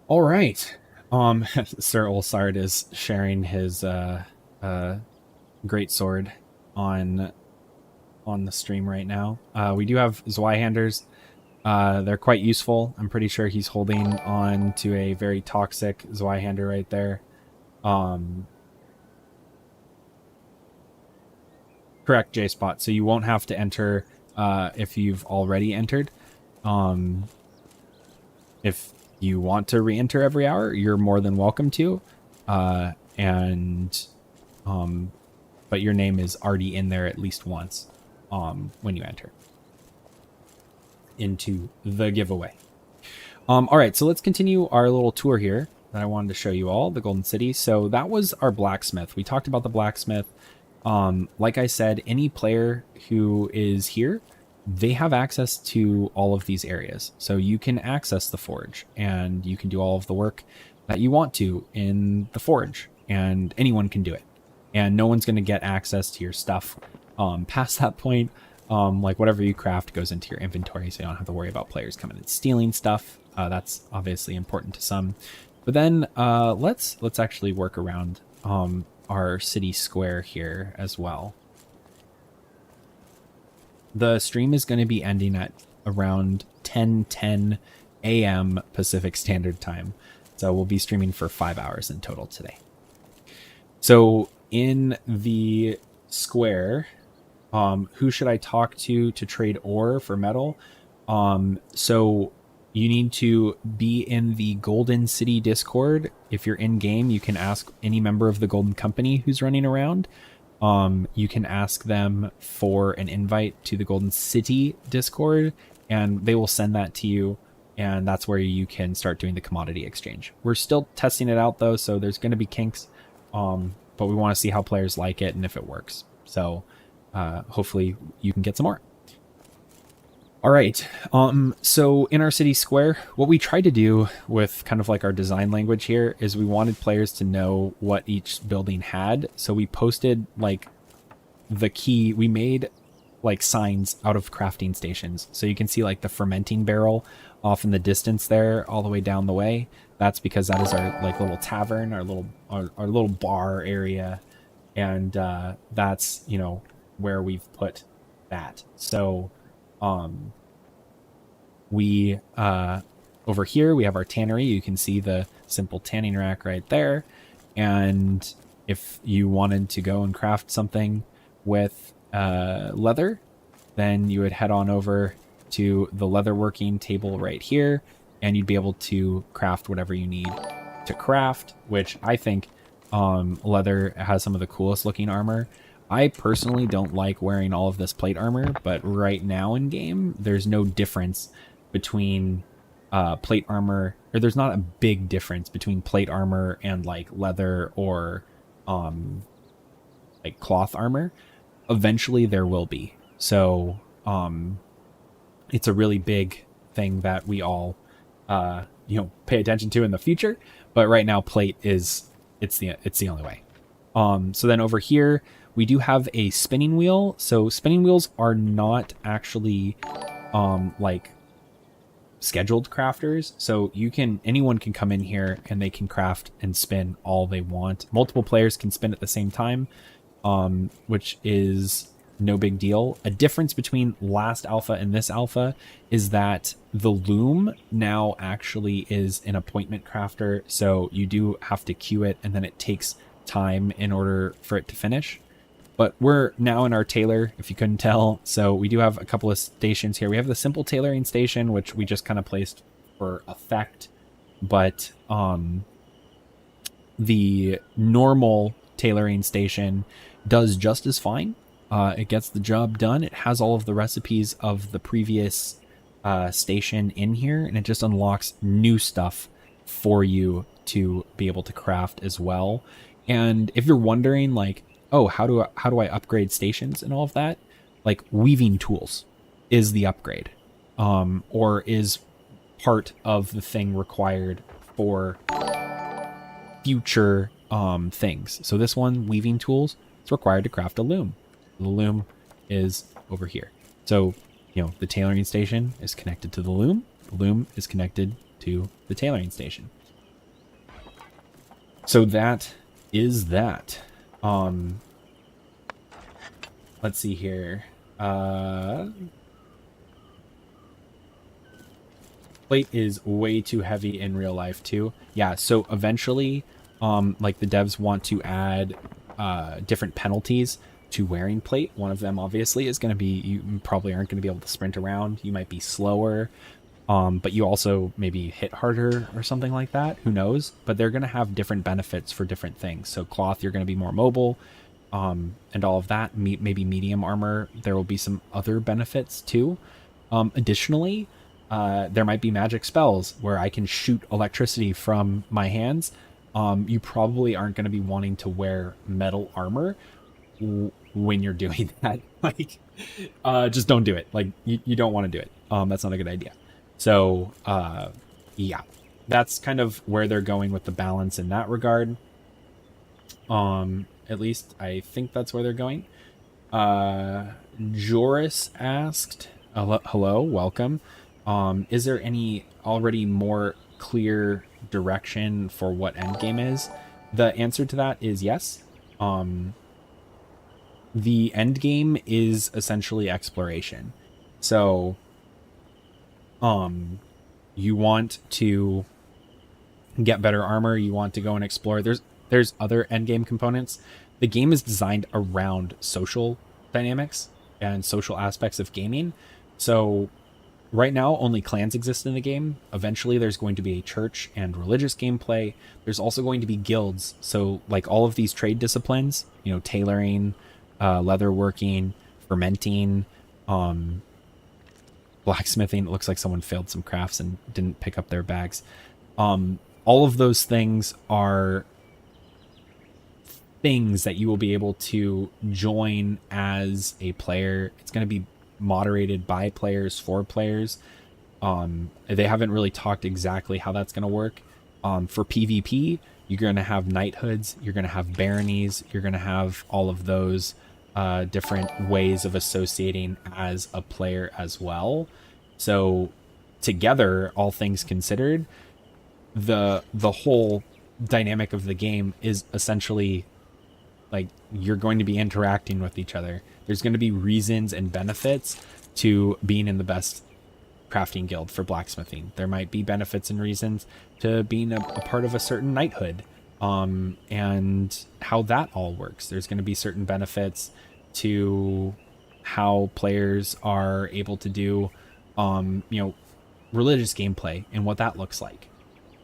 All right. Sir Olsard is sharing his great sword on the stream right now. We do have Zweihanders. They're quite useful. I'm pretty sure he's holding on to a very toxic Zweihander right there. Correct, J-Spot. So you won't have to enter if you've already entered. If you want to re-enter every hour, you're more than welcome to. But your name is already in there at least once when you enter into the giveaway. All right, so let's continue our little tour here that I wanted to show you all, the Golden City. So that was our blacksmith. We talked about the blacksmith. Like I said, any player who is here, they have access to all of these areas. So you can access the forge, and you can do all of the work that you want to in the forge, and anyone can do it. And no one's going to get access to your stuff past that point. Like, whatever you craft goes into your inventory, so you don't have to worry about players coming and stealing stuff. That's obviously important to some. But then let's actually work around our city square here as well. The stream is going to be ending at around 10:10 a.m. Pacific Standard Time. So we'll be streaming for 5 hours in total today. So in the square, who should I talk to trade ore for metal? So you need to be in the Golden City Discord. If you're in game, you can ask any member of the Golden Company who's running around. You can ask them for an invite to the Golden City Discord, and they will send that to you. And that's where you can start doing the commodity exchange. We're still testing it out though, so there's going to be kinks. But we want to see how players like it and if it works. So hopefully you can get some more. All right. So in our city square, what we tried to do with kind of like our design language here is we wanted players to know what each building had. So we posted like the key. We made like signs out of crafting stations. So you can see like the fermenting barrel off in the distance there, all the way down the way. That's because that is our like little tavern, our little bar area. And that's, you know, where we've put that. So we over here we have our tannery. You can see the simple tanning rack right there. And if you wanted to go and craft something with leather, then you would head on over to the leatherworking table right here, and you'd be able to craft whatever you need to craft, which I think leather has some of the coolest looking armor. I personally don't like wearing all of this plate armor, but right now in game, there's no difference between plate armor, or there's not a big difference between plate armor and like leather or like cloth armor. Eventually there will be. So it's a really big thing that we all pay attention to in the future. But right now, plate is it's the only way. So then over here we do have a spinning wheel. So spinning wheels are not actually like scheduled crafters. So anyone can come in here and they can craft and spin all they want. Multiple players can spin at the same time, which is no big deal. A difference between last alpha and this alpha is that the loom now actually is an appointment crafter. So you do have to queue it, and then it takes time in order for it to finish. But we're now in our tailor, if you couldn't tell. So we do have a couple of stations here. We have the simple tailoring station, which we just kind of placed for effect. But the normal tailoring station does just as fine. It gets the job done. It has all of the recipes of the previous station in here, and it just unlocks new stuff for you to be able to craft as well. And if you're wondering, like, oh, how do I upgrade stations and all of that? Like, weaving tools is the upgrade, or is part of the thing required for future things. So this one, weaving tools, it's required to craft a loom. The loom is over here. So, the tailoring station is connected to the loom. The loom is connected to the tailoring station. So that is that. Let's see here. Plate is way too heavy in real life too. Yeah, so eventually, like the devs want to add different penalties to wearing plate. One of them obviously is going to be you probably aren't going to be able to sprint around. You might be slower, but you also maybe hit harder or something like that. Who knows? But they're going to have different benefits for different things. So cloth, you're going to be more mobile, and all of that. Maybe medium armor, there will be some other benefits too. Additionally, there might be magic spells where I can shoot electricity from my hands. You probably aren't going to be wanting to wear metal armor when you're doing that. Like, just don't do it. Like, you don't want to do it. That's not a good idea. So, yeah, that's kind of where they're going with the balance in that regard. At least I think that's where they're going. Joris asked, hello, welcome. Is there any already more clear direction for what Endgame is? The answer to that is yes. The Endgame is essentially exploration. So, you want to get better armor, you want to go and explore. There's other Endgame components. The game is designed around social dynamics and social aspects of gaming. So right now, only clans exist in the game. Eventually, there's going to be a church and religious gameplay. There's also going to be guilds. So, like all of these trade disciplines, tailoring, leatherworking, fermenting, blacksmithing. It looks like someone failed some crafts and didn't pick up their bags. All of those things are things that you will be able to join as a player. It's going to be moderated by players for players. They haven't really talked exactly how that's going to work. For PvP, you're going to have knighthoods, you're going to have baronies, you're going to have all of those different ways of associating as a player as well. So together, all things considered, the whole dynamic of the game is essentially like you're going to be interacting with each other. There's going to be reasons and benefits to being in the best crafting guild for blacksmithing. There might be benefits and reasons to being a part of a certain knighthood, and how that all works. There's going to be certain benefits to how players are able to do, religious gameplay and what that looks like.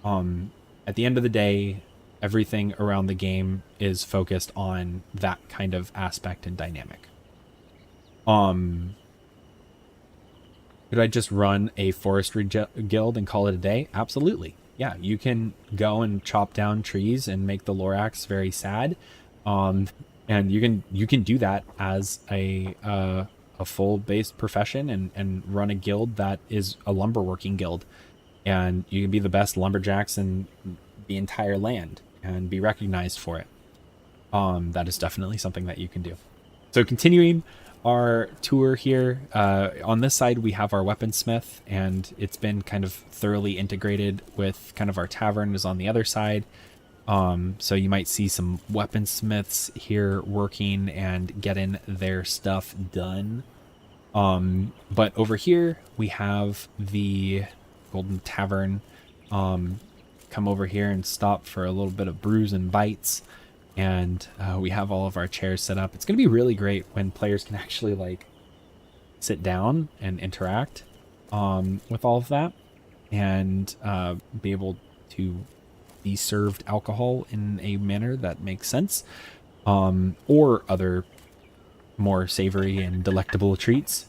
At the end of the day, everything around the game is focused on that kind of aspect and dynamic. Could I just run a forestry guild and call it a day? Absolutely. Yeah, you can go and chop down trees and make the Lorax very sad. And you can do that as a full-based profession and run a guild that is a lumberworking guild. and you can be the best lumberjacks in the entire land and be recognized for it. That is definitely something that you can do. So continuing our tour here, on this side we have our weaponsmith, and it's been kind of thoroughly integrated with kind of our tavern is on the other side. So you might see some weaponsmiths here working and getting their stuff done. But over here we have the Golden Tavern. Come over here and stop for a little bit of brews and bites. And we have all of our chairs set up. It's going to be really great when players can actually like sit down and interact with all of that, and be able to be served alcohol in a manner that makes sense, or other more savory and delectable treats.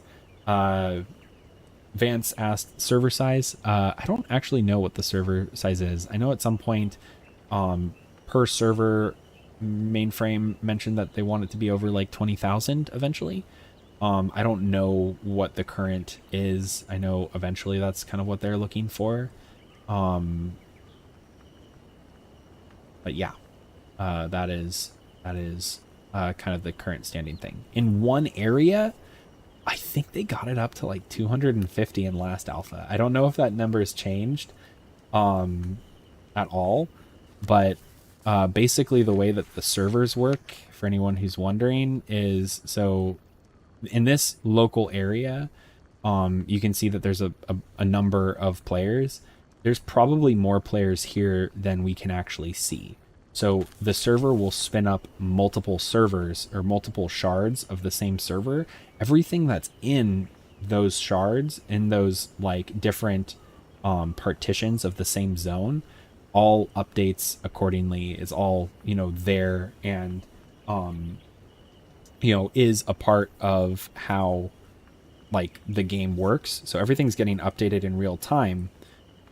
Vance asked server size. I don't actually know what the server size is. I know at some point per server mainframe mentioned that they want it to be over like 20,000 eventually. I don't know what the current is. I know eventually that's kind of what they're looking for. But yeah, that is kind of the current standing thing. In one area, I think they got it up to like 250 in last alpha. I don't know if that number has changed at all, but basically the way that the servers work, for anyone who's wondering, is so in this local area, you can see that there's a number of players. There's probably more players here than we can actually see. So the server will spin up multiple servers or multiple shards of the same server. Everything that's in those shards, in those like different partitions of the same zone, all updates accordingly, is all, you know, there, and you know, is a part of how like the game works. So everything's getting updated in real time.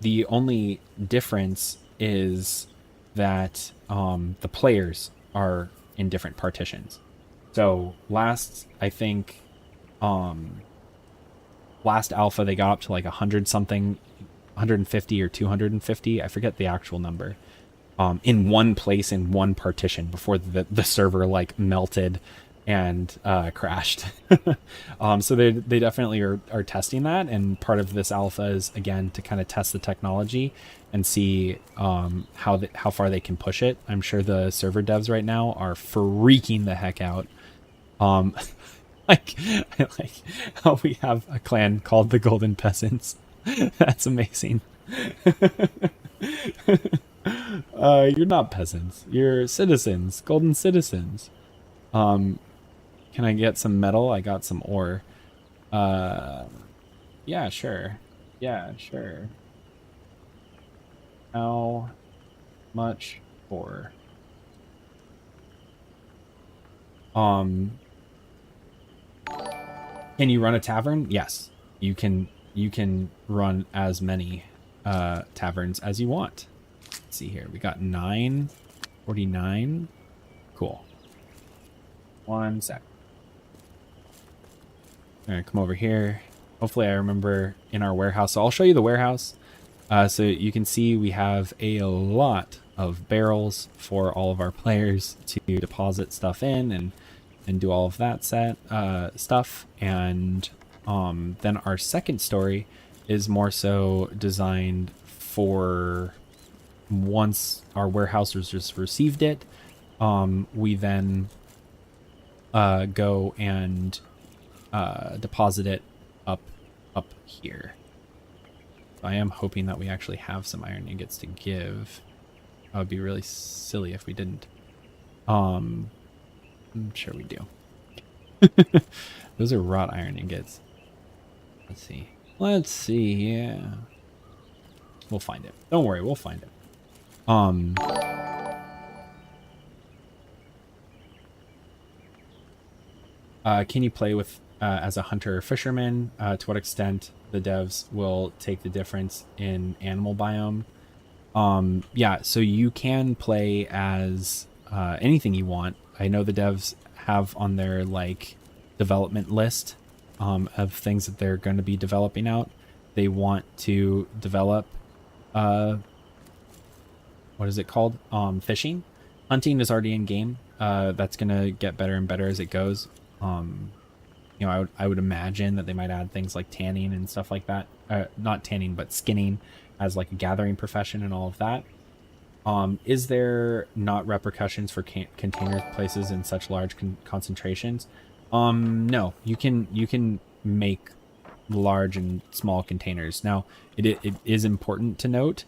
The only difference is that the players are in different partitions. So last alpha they got up to like 100 something, 150 or 250, I forget the actual number, in one place in one partition before the server like melted and crashed. So they definitely are testing that, and part of this alpha is again to kind of test the technology and see how far they can push it. I'm sure the server devs right now are freaking the heck out. Like I like how we have a clan called the Golden Peasants. That's amazing. You're not peasants. You're citizens. Golden citizens. Can I get some metal? I got some ore. Yeah, sure. Yeah, sure. How much for? Can you run a tavern? Yes. You can run as many taverns as you want. Let's see here. We got 949. Cool. One sec. All right, come over here. Hopefully I remember in our warehouse. So I'll show you the warehouse. So you can see we have a lot of barrels for all of our players to deposit stuff in and do all of that stuff. And then our second story is more so designed for once our warehousers just received it, we then go and deposit it up here. I am hoping that we actually have some iron ingots to give. That would be really silly if we didn't. I'm sure we do. Those are wrought iron ingots. Let's see. Yeah. We'll find it. Don't worry, we'll find it. Can you play with as a hunter or fisherman? To what extent the devs will take the difference in animal biome? Yeah, so you can play as anything you want. I know the devs have on their like development list of things that they're going to be developing out. They want to develop what is it called? Fishing. Hunting is already in game. That's gonna get better and better as it goes. You know, I would imagine that they might add things like tanning and stuff like that. Not tanning, but skinning as like a gathering profession and all of that. Is there not repercussions for container places in such large concentrations? No, you can make large and small containers. Now, it is important to note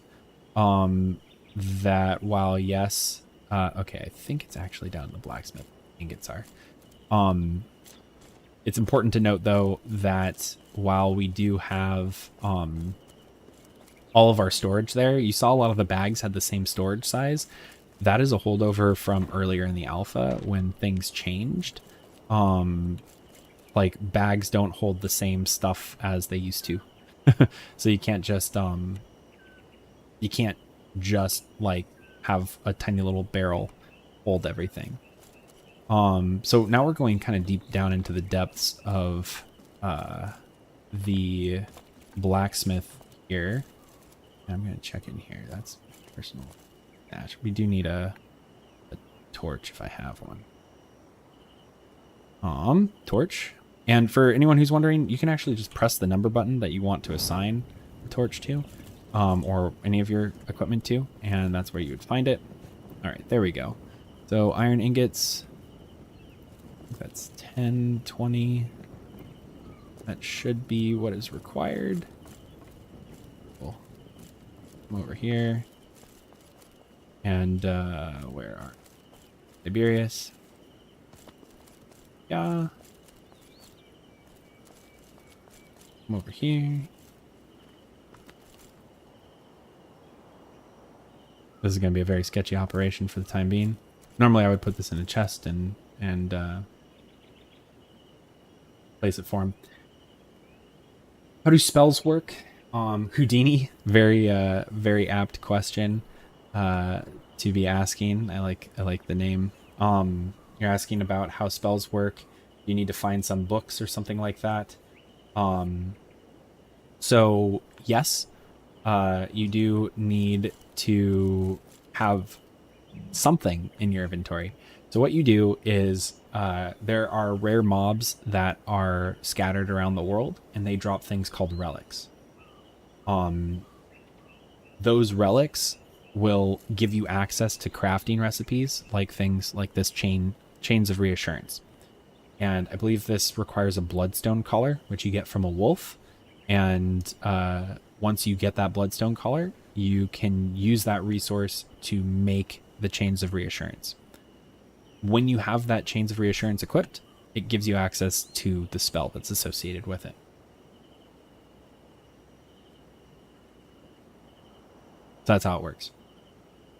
that while yes, okay, I think it's actually down in the blacksmith ingots are. It's important to note though that while we do have all of our storage there, you saw a lot of the bags had the same storage size. That is a holdover from earlier in the alpha when things changed. Like bags don't hold the same stuff as they used to. So you can't just like have a tiny little barrel hold everything. So now we're going kind of deep down into the depths of the blacksmith here. I'm going to check in here. That's personal dash. We do need a torch if I have one. Torch. And for anyone who's wondering, you can actually just press the number button that you want to assign the torch to, or any of your equipment to, and that's where you would find it. All right, there we go. So iron ingots, that's 10, 20. That should be what is required. Cool. Come over here. And where are Tiberius? Yeah. Come over here. This is going to be a very sketchy operation for the time being. Normally I would put this in a chest and place it for him. How do spells work? Houdini, very apt question to be asking. I like the name. You're asking about how spells work. You need to find some books or something like that. So yes, you do need to have something in your inventory. So what you do is there are rare mobs that are scattered around the world, and they drop things called relics. Those relics will give you access to crafting recipes, like things like this chains of reassurance. And I believe this requires a bloodstone collar, which you get from a wolf. And once you get that bloodstone collar, you can use that resource to make the chains of reassurance. When you have that chains of reassurance equipped, it gives you access to the spell that's associated with it. So that's how it works.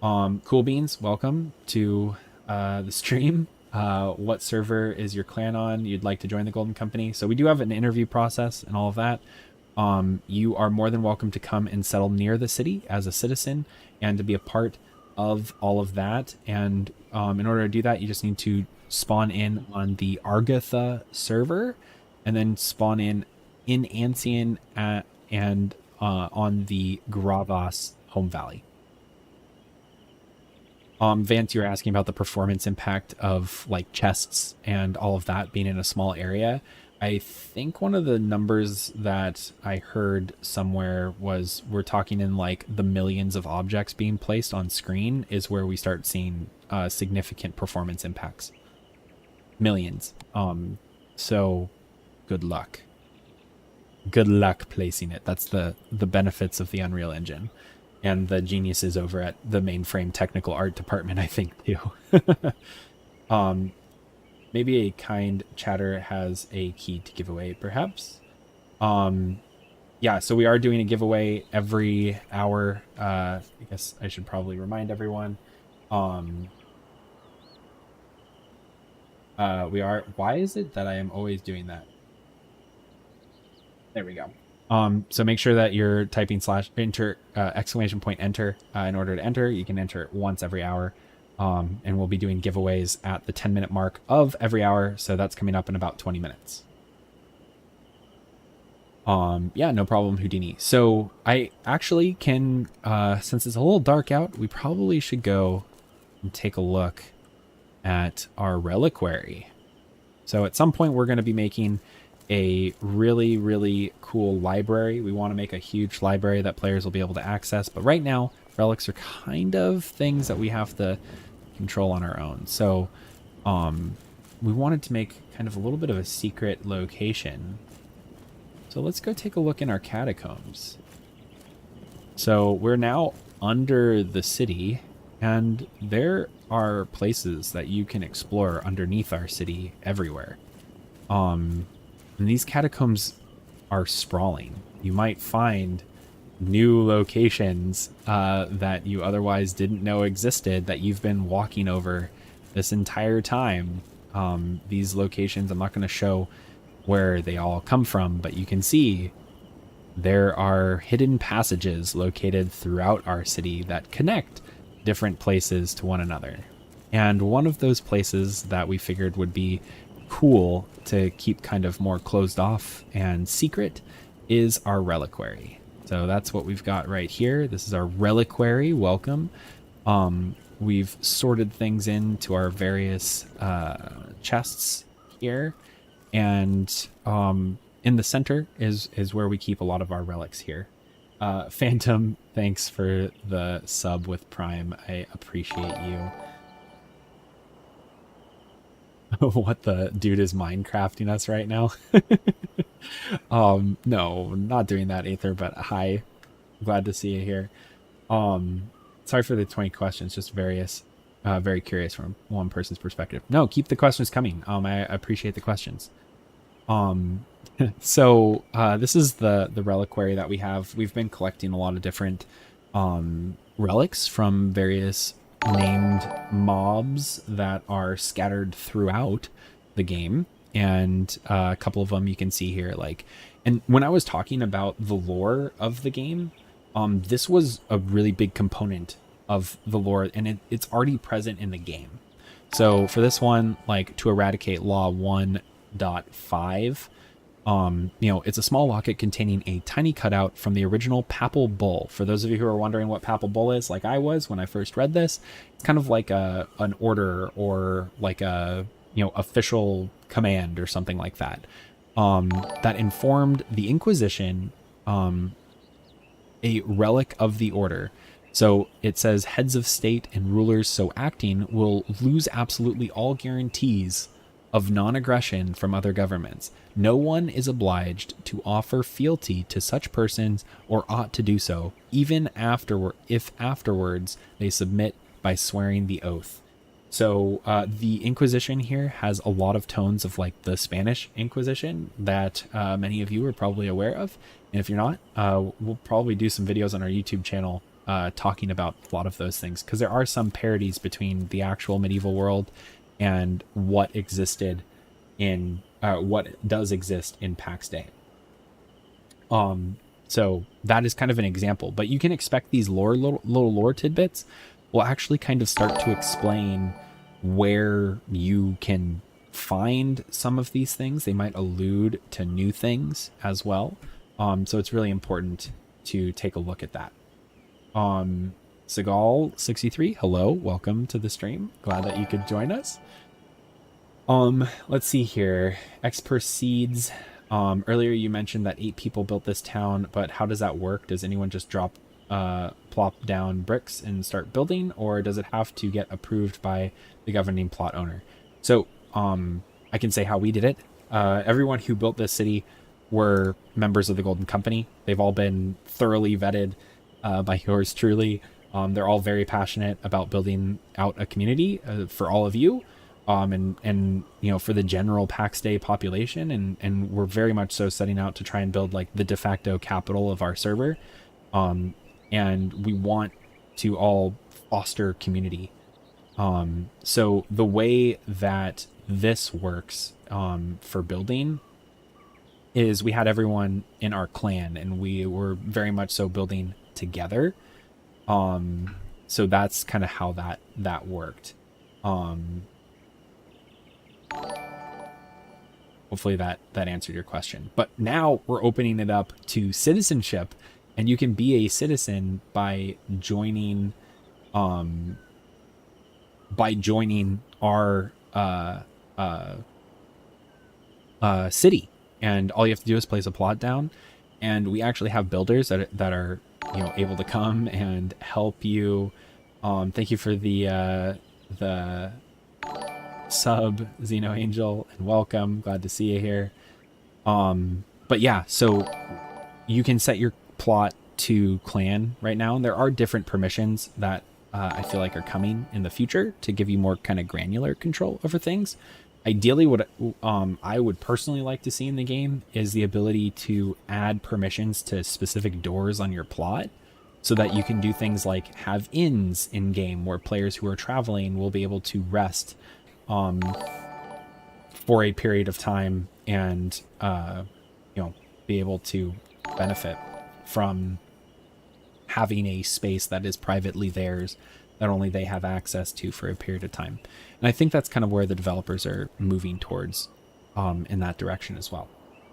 Cool Beans, welcome to the stream. What server is your clan on? You'd like to join the Golden Company? So we do have an interview process and all of that. You are more than welcome to come and settle near the city as a citizen and to be a part of all of that. And in order to do that, you just need to spawn in on the Argatha server and then spawn in Ancien and on the Gravas home valley. Vance, you're asking about the performance impact of like chests and all of that being in a small area. I think one of the numbers that I heard somewhere was we're talking in like the millions of objects being placed on screen is where we start seeing significant performance impacts. Millions. So good luck. Good luck placing it. That's the benefits of the Unreal Engine. And the geniuses over at the mainframe technical art department, I think, too. Maybe a kind chatter has a key to give away, perhaps. Yeah, so we are doing a giveaway every hour. I guess I should probably remind everyone. We are. Why is it that I am always doing that? There we go. So make sure that you're typing /enter !enter in order to enter. You can enter it once every hour. And we'll be doing giveaways at the 10-minute mark of every hour. So that's coming up in about 20 minutes. Yeah, no problem, Houdini. So I actually can, since it's a little dark out, we probably should go and take a look at our reliquary. So at some point we're going to be making a really, really cool library. We want to make a huge library that players will be able to access. But right now, relics are kind of things that we have to control on our own. So we wanted to make kind of a little bit of a secret location. So let's go take a look in our catacombs. So we're now under the city, and there are places that you can explore underneath our city everywhere. And these catacombs are sprawling. You might find new locations that you otherwise didn't know existed that you've been walking over this entire time. These locations, I'm not going to show where they all come from, but you can see there are hidden passages located throughout our city that connect different places to one another. And one of those places that we figured would be cool to keep kind of more closed off and secret is our reliquary. So that's what we've got right here. This is our reliquary. Welcome. We've sorted things into our various chests here. And in the center is where we keep a lot of our relics here. Phantom, thanks for the sub with Prime. I appreciate you. What the dude is Minecrafting us right now? No, not doing that, Aether, but hi. Glad to see you here. Sorry for the 20 questions, just very curious from one person's perspective. No, keep the questions coming. I appreciate the questions. So this is the reliquary that we have. We've been collecting a lot of different relics from various named mobs that are scattered throughout the game, and a couple of them you can see here. And when I was talking about the lore of the game, this was a really big component of the lore, and it's already present in the game. So for this one, to eradicate Law 1.5, it's a small locket containing a tiny cutout from the original papal bull. For those of you who are wondering what papal bull is, like I was when I first read this, it's kind of like an order or like a official command or something like that, that informed the Inquisition a relic of the order. So it says heads of state and rulers so acting will lose absolutely all guarantees of non-aggression from other governments. No one is obliged to offer fealty to such persons or ought to do so, even if afterwards they submit by swearing the oath. So the Inquisition here has a lot of tones of the Spanish Inquisition that many of you are probably aware of. And if you're not, we'll probably do some videos on our YouTube channel talking about a lot of those things, because there are some parodies between the actual medieval world and what existed in what does exist in Pax Dei. So that is kind of an example, but you can expect these little lore tidbits will actually kind of start to explain where you can find some of these things. They might allude to new things as well. So it's really important to take a look at that. Seagal63, hello, welcome to the stream. Glad that you could join us. Let's see here. Expert Seeds. Earlier you mentioned that 8 people built this town, but how does that work? Does anyone just plop down bricks and start building, or does it have to get approved by the governing plot owner? So, I can say how we did it. Everyone who built this city were members of the Golden Company. They've all been thoroughly vetted by yours truly. They're all very passionate about building out a community for all of you. And for the general Pax Dei population, and we're very much so setting out to try and build the de facto capital of our server, and we want to all foster community. So the way that this works for building is we had everyone in our clan, and we were very much so building together. So that's kind of how that worked. hopefully that answered your question. But now we're opening it up to citizenship, and you can be a citizen by joining our city. And all you have to do is place a plot down, and we actually have builders that are able to come and help you. Thank you for the sub, Xeno Angel, and welcome. Glad to see you here. But yeah, so you can set your plot to clan right now, and there are different permissions that I feel like are coming in the future to give you more kind of granular control over things. Ideally, what I would personally like to see in the game is the ability to add permissions to specific doors on your plot, so that you can do things like have inns in game where players who are traveling will be able to rest for a period of time and be able to benefit from having a space that is privately theirs, that only they have access to for a period of time. And I think that's kind of where the developers are moving towards in that direction as well.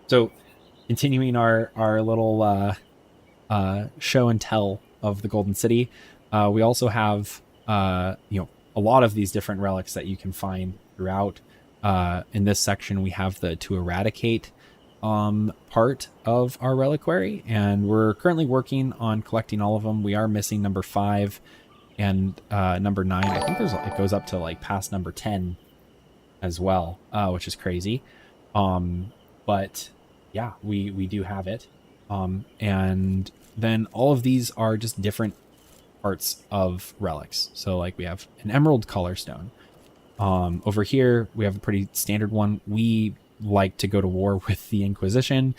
So continuing our little show and tell of the Golden City, we also have a lot of these different relics that you can find throughout. In this section, we have the to eradicate part of our reliquary, and we're currently working on collecting all of them. We are missing number 5 and number 9. I think it goes up to like past number 10 as well, which is crazy. But yeah, we do have it. And then all of these are just different parts of relics. So like we have an emerald color stone. Over here, we have a pretty standard one. We like to go to war with the Inquisition.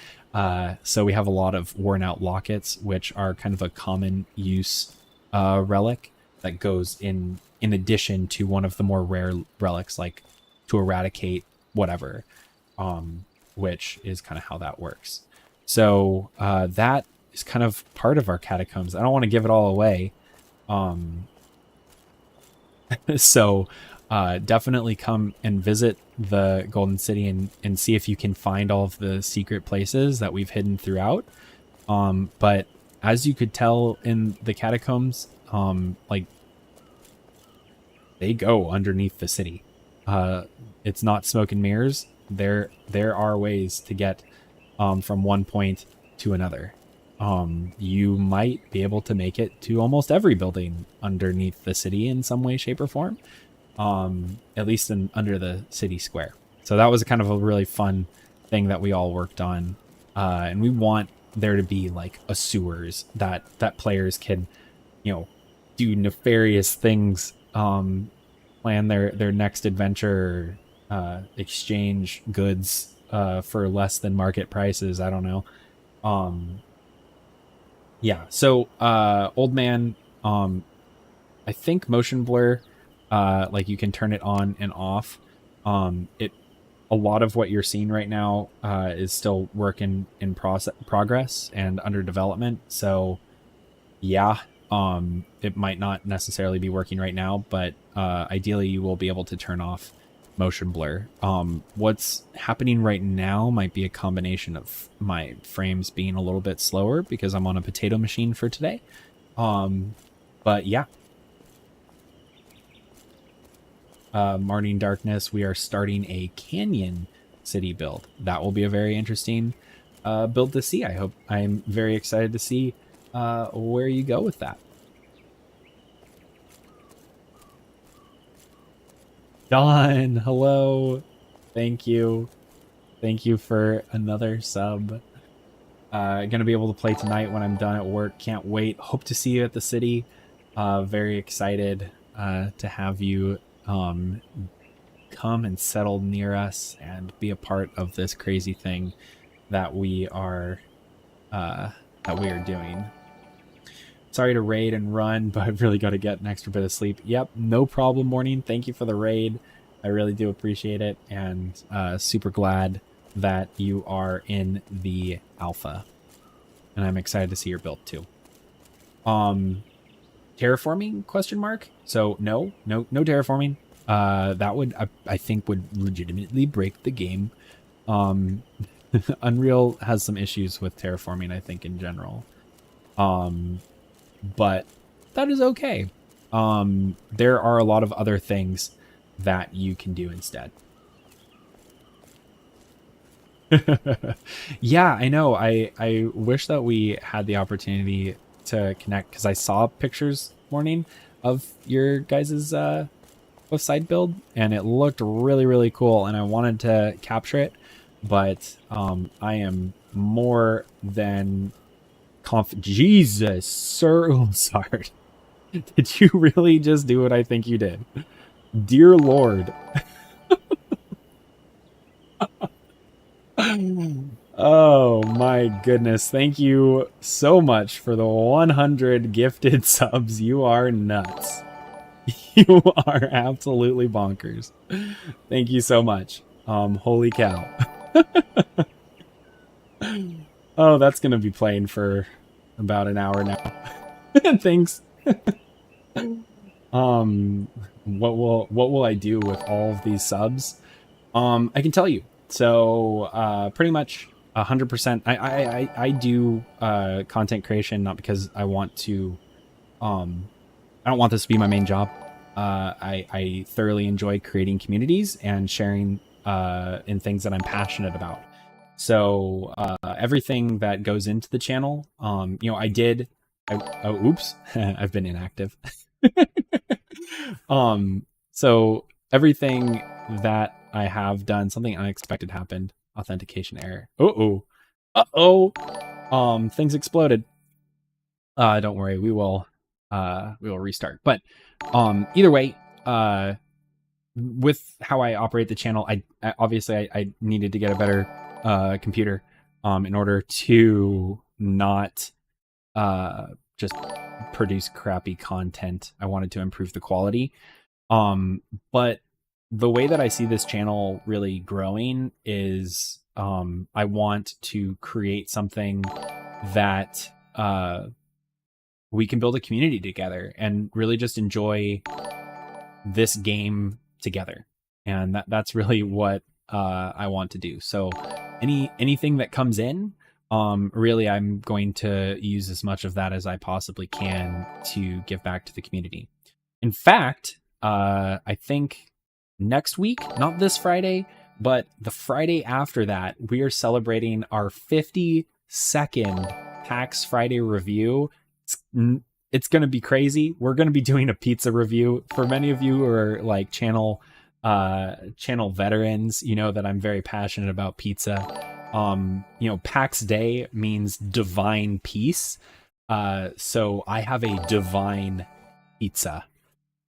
So we have a lot of worn out lockets, which are kind of a common use relic that goes in addition to one of the more rare relics, like to eradicate whatever, which is kind of how that works. So that is kind of part of our catacombs. I don't want to give it all away. So definitely come and visit the Golden City and see if you can find all of the secret places that we've hidden throughout. But as you could tell in the catacombs, like they go underneath the city. It's not smoke and mirrors. There are ways to get from one point to another. You might be able to make it to almost every building underneath the city in some way, shape, or form. At least under the city square. So that was kind of a really fun thing that we all worked on. And we want there to be like a sewers that players can, do nefarious things, plan their next adventure, exchange goods for less than market prices. I don't know. Yeah. So old man, I think motion blur, like you can turn it on and off. A lot of what you're seeing right now is still work in progress and under development. So yeah, it might not necessarily be working right now, but ideally you will be able to turn off motion blur. What's happening right now might be a combination of my frames being a little bit slower because I'm on a potato machine for today. But yeah. Marning Darkness, we are starting a canyon city build. That will be a very interesting build to see. I'm very excited to see where you go with that. Don, hello. Thank you for another sub. Gonna be able to play tonight when I'm done at work. Can't wait. Hope to see you at the city. Very excited to have you come and settle near us and be a part of this crazy thing that we are doing. Sorry to raid and run, but I've really got to get an extra bit of sleep. Yep, no problem, Morning. Thank you for the raid. I really do appreciate it, and super glad that you are in the alpha. And I'm excited to see your build too. Terraforming ? So no terraforming. That would I think would legitimately break the game Um, Unreal has some issues with terraforming, I think, in general. But that is okay. There are a lot of other things that you can do instead. Yeah, I know. I wish that we had the opportunity to connect, because I saw pictures morning of your guys's side build, and it looked really, really cool, and I wanted to capture it, but I am more than Jesus, Sir Ulsard. Did you really just do what I think you did? Dear Lord. Oh my goodness. Thank you so much for the 100 gifted subs. You are nuts. You are absolutely bonkers. Thank you so much. Holy cow. Oh, that's gonna be playing for about an hour now. Thanks. What will I do with all of these subs? I can tell you. So pretty much 100%. I do content creation not because I want to. I don't want this to be my main job. I thoroughly enjoy creating communities and sharing in things that I'm passionate about. So everything that goes into the channel, oops, I've been inactive. So everything that I have done, something unexpected happened. Authentication error. Things exploded. Don't worry, we will restart. But either way, with how I operate the channel, I obviously needed to get a better computer in order to not just produce crappy content. I wanted to improve the quality. But the way that I see this channel really growing is I want to create something that we can build a community together and really just enjoy this game together. And that's really what I want to do. So anything that comes in, really I'm going to use as much of that as I possibly can to give back to the community. In fact, I think next week, not this Friday, but the Friday after that, we are celebrating our 52nd Pax Friday review. It's going to be crazy. We're going to be doing a pizza review. For many of you who are like channel veterans, you know that I'm very passionate about pizza. Pax Day means divine peace. So I have a divine pizza.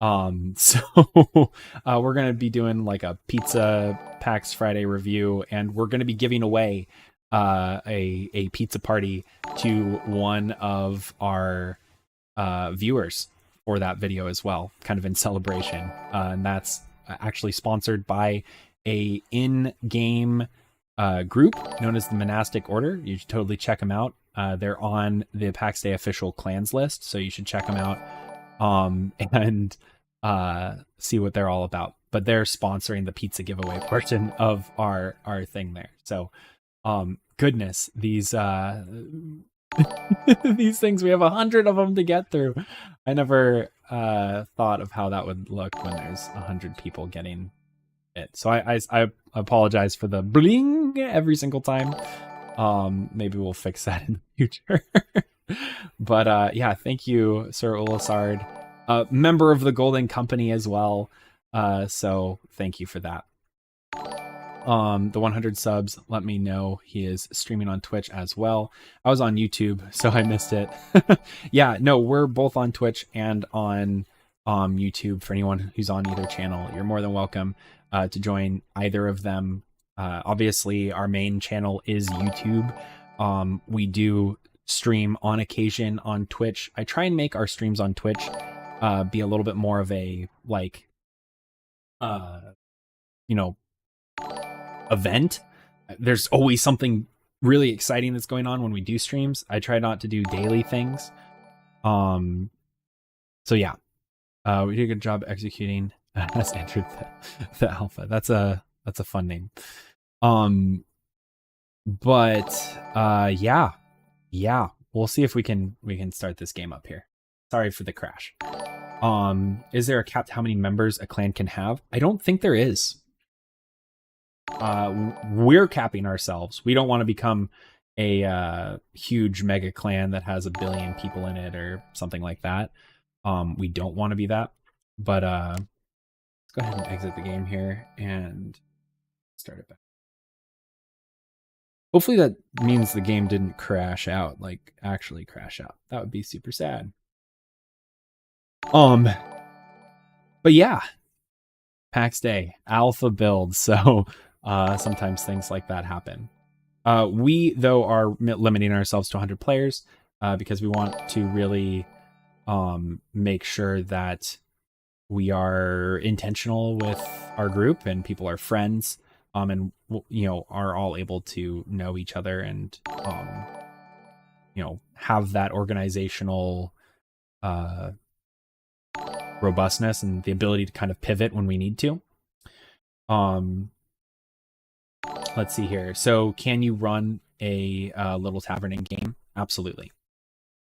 So we're going to be doing like a pizza Pax Friday review, and we're going to be giving away a pizza party to one of our viewers for that video as well, kind of in celebration. And that's actually sponsored by a in-game group known as the Monastic Order. You should totally check them out. They're on the Pax Day official clans list, so you should check them out and see what they're all about. But they're sponsoring the pizza giveaway portion of our thing there. So goodness, these these things, we have 100 of them to get through. I never thought of how that would look when there's 100 people getting it. So I apologize for the bling every single time. Maybe we'll fix that in the future. But yeah, thank you, Sir Ulasard, member of the Golden Company as well. So thank you for that. The 100 subs, let me know. He is streaming on Twitch as well. I was on YouTube, so I missed it. Yeah, no, we're both on Twitch and on YouTube. For anyone who's on either channel, you're more than welcome to join either of them. Obviously, our main channel is YouTube. We do stream on occasion on Twitch. I try and make our streams on Twitch be a little bit more of a like event. There's always something really exciting that's going on when we do streams. I try not to do daily things. So yeah, we did a good job executing. Has entered the alpha. That's a fun name. But yeah, we'll see if we can start this game up here. Sorry for the crash. Is there a cap to how many members a clan can have? I don't think there is. We're capping ourselves. We don't want to become a huge mega clan that has 1 billion people in it or something like that. We don't want to be that. But let's go ahead and exit the game here and start it back. Hopefully that means the game didn't crash out, like actually crash out. That would be super sad. But yeah, Pax Dei Alpha build. So sometimes things like that happen. We though are limiting ourselves to 100 players because we want to really make sure that we are intentional with our group and people are friends. And are all able to know each other and have that organizational robustness and the ability to kind of pivot when we need to. Let's see here. So can you run a little tavern in game? Absolutely.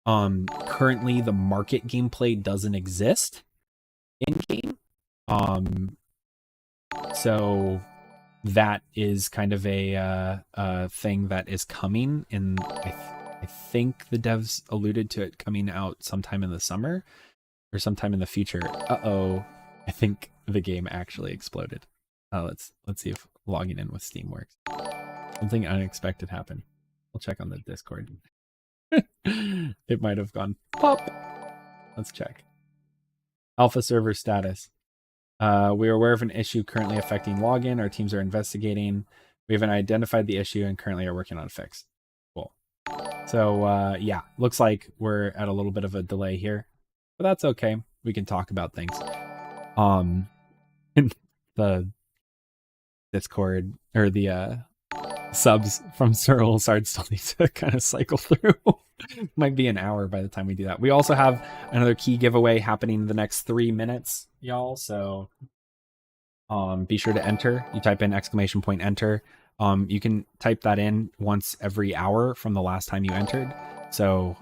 Currently the market gameplay doesn't exist in game. So that is kind of a thing that is coming, and I think the devs alluded to it coming out sometime in the summer or sometime in the future. I think the game actually exploded. Let's see if logging in with Steam works. Something unexpected happened. We'll check on the Discord. It might have gone pop. Let's check. Alpha server status. We are aware of an issue currently affecting login. Our teams are investigating. We haven't identified the issue and currently are working on a fix. Cool. So yeah, looks like we're at a little bit of a delay here, but that's okay. We can talk about things. The Discord or the subs from Cyril Sard still need to kind of cycle through. Might be an hour by the time we do that. We also have another key giveaway happening in the next 3 minutes, y'all. So be sure to enter. You type in !enter. You can type that in once every hour from the last time you entered. So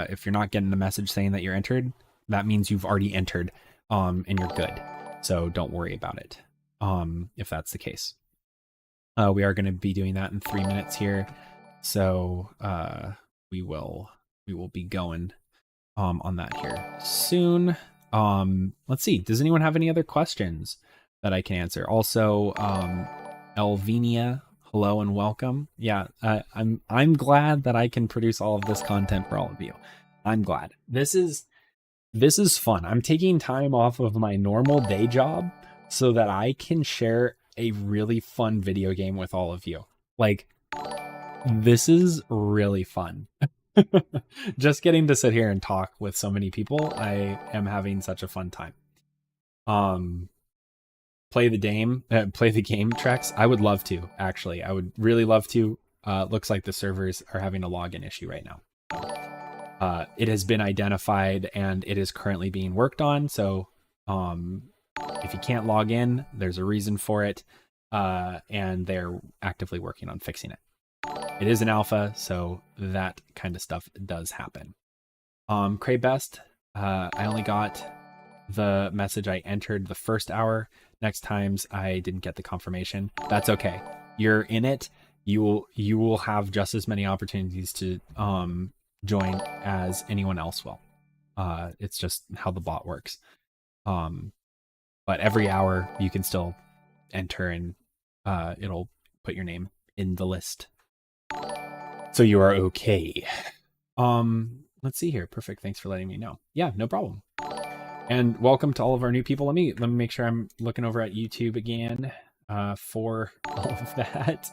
if you're not getting the message saying that you're entered, that means you've already entered and you're good. So don't worry about it if that's the case. We are going to be doing that in 3 minutes here. So we will be going on that here soon. Let's see. Does anyone have any other questions that I can answer? Also, Elvinia, hello and welcome. Yeah, I'm glad that I can produce all of this content for all of you. I'm glad. This is fun. I'm taking time off of my normal day job so that I can share a really fun video game with all of you. Like, this is really fun. Just getting to sit here and talk with so many people, I am having such a fun time. Play the game, Trex. I would love to, actually. I would really love to. Looks like the servers are having a login issue right now. It has been identified and it is currently being worked on. So if you can't log in, there's a reason for it. And they're actively working on fixing it. It is an alpha, so that kind of stuff does happen. Cray Best, I only got the message I entered the first hour. Next times I didn't get the confirmation. That's okay. You're in it. You will have just as many opportunities to join as anyone else will. It's just how the bot works. But every hour you can still enter and it'll put your name in the list. So you are okay. Let's see here. Perfect. Thanks for letting me know. Yeah, no problem. And welcome to all of our new people. Let me make sure I'm looking over at YouTube again for all of that.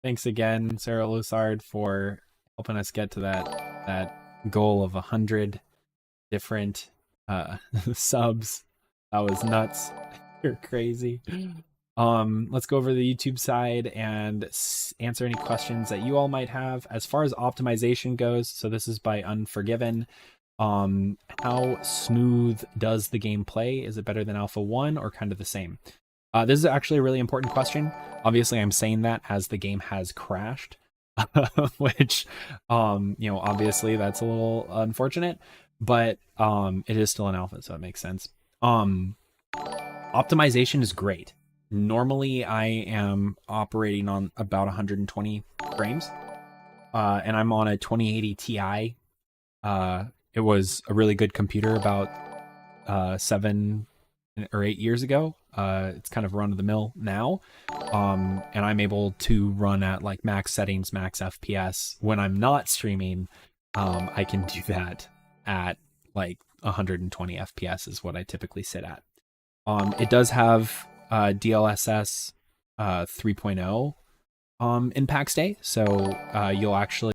Thanks again, Sarah Lusard, for helping us get to that goal of 100 different subs. That was nuts. You're crazy. Let's go over to the YouTube side and answer any questions that you all might have. As far as optimization goes, so this is by Unforgiven. How smooth does the game play? Is it better than Alpha 1 or kind of the same? This is actually a really important question. Obviously, I'm saying that as the game has crashed, which, obviously that's a little unfortunate, but it is still an alpha, so it makes sense. Optimization is great. Normally, I am operating on about 120 frames, and I'm on a 2080 Ti. It was a really good computer about 7 or 8 years ago. It's kind of run of the mill now, and I'm able to run at like max settings, max FPS. When I'm not streaming, I can do that at like 120 FPS is what I typically sit at. It does have DLSS 3.0 in Pax Dei, so you'll actually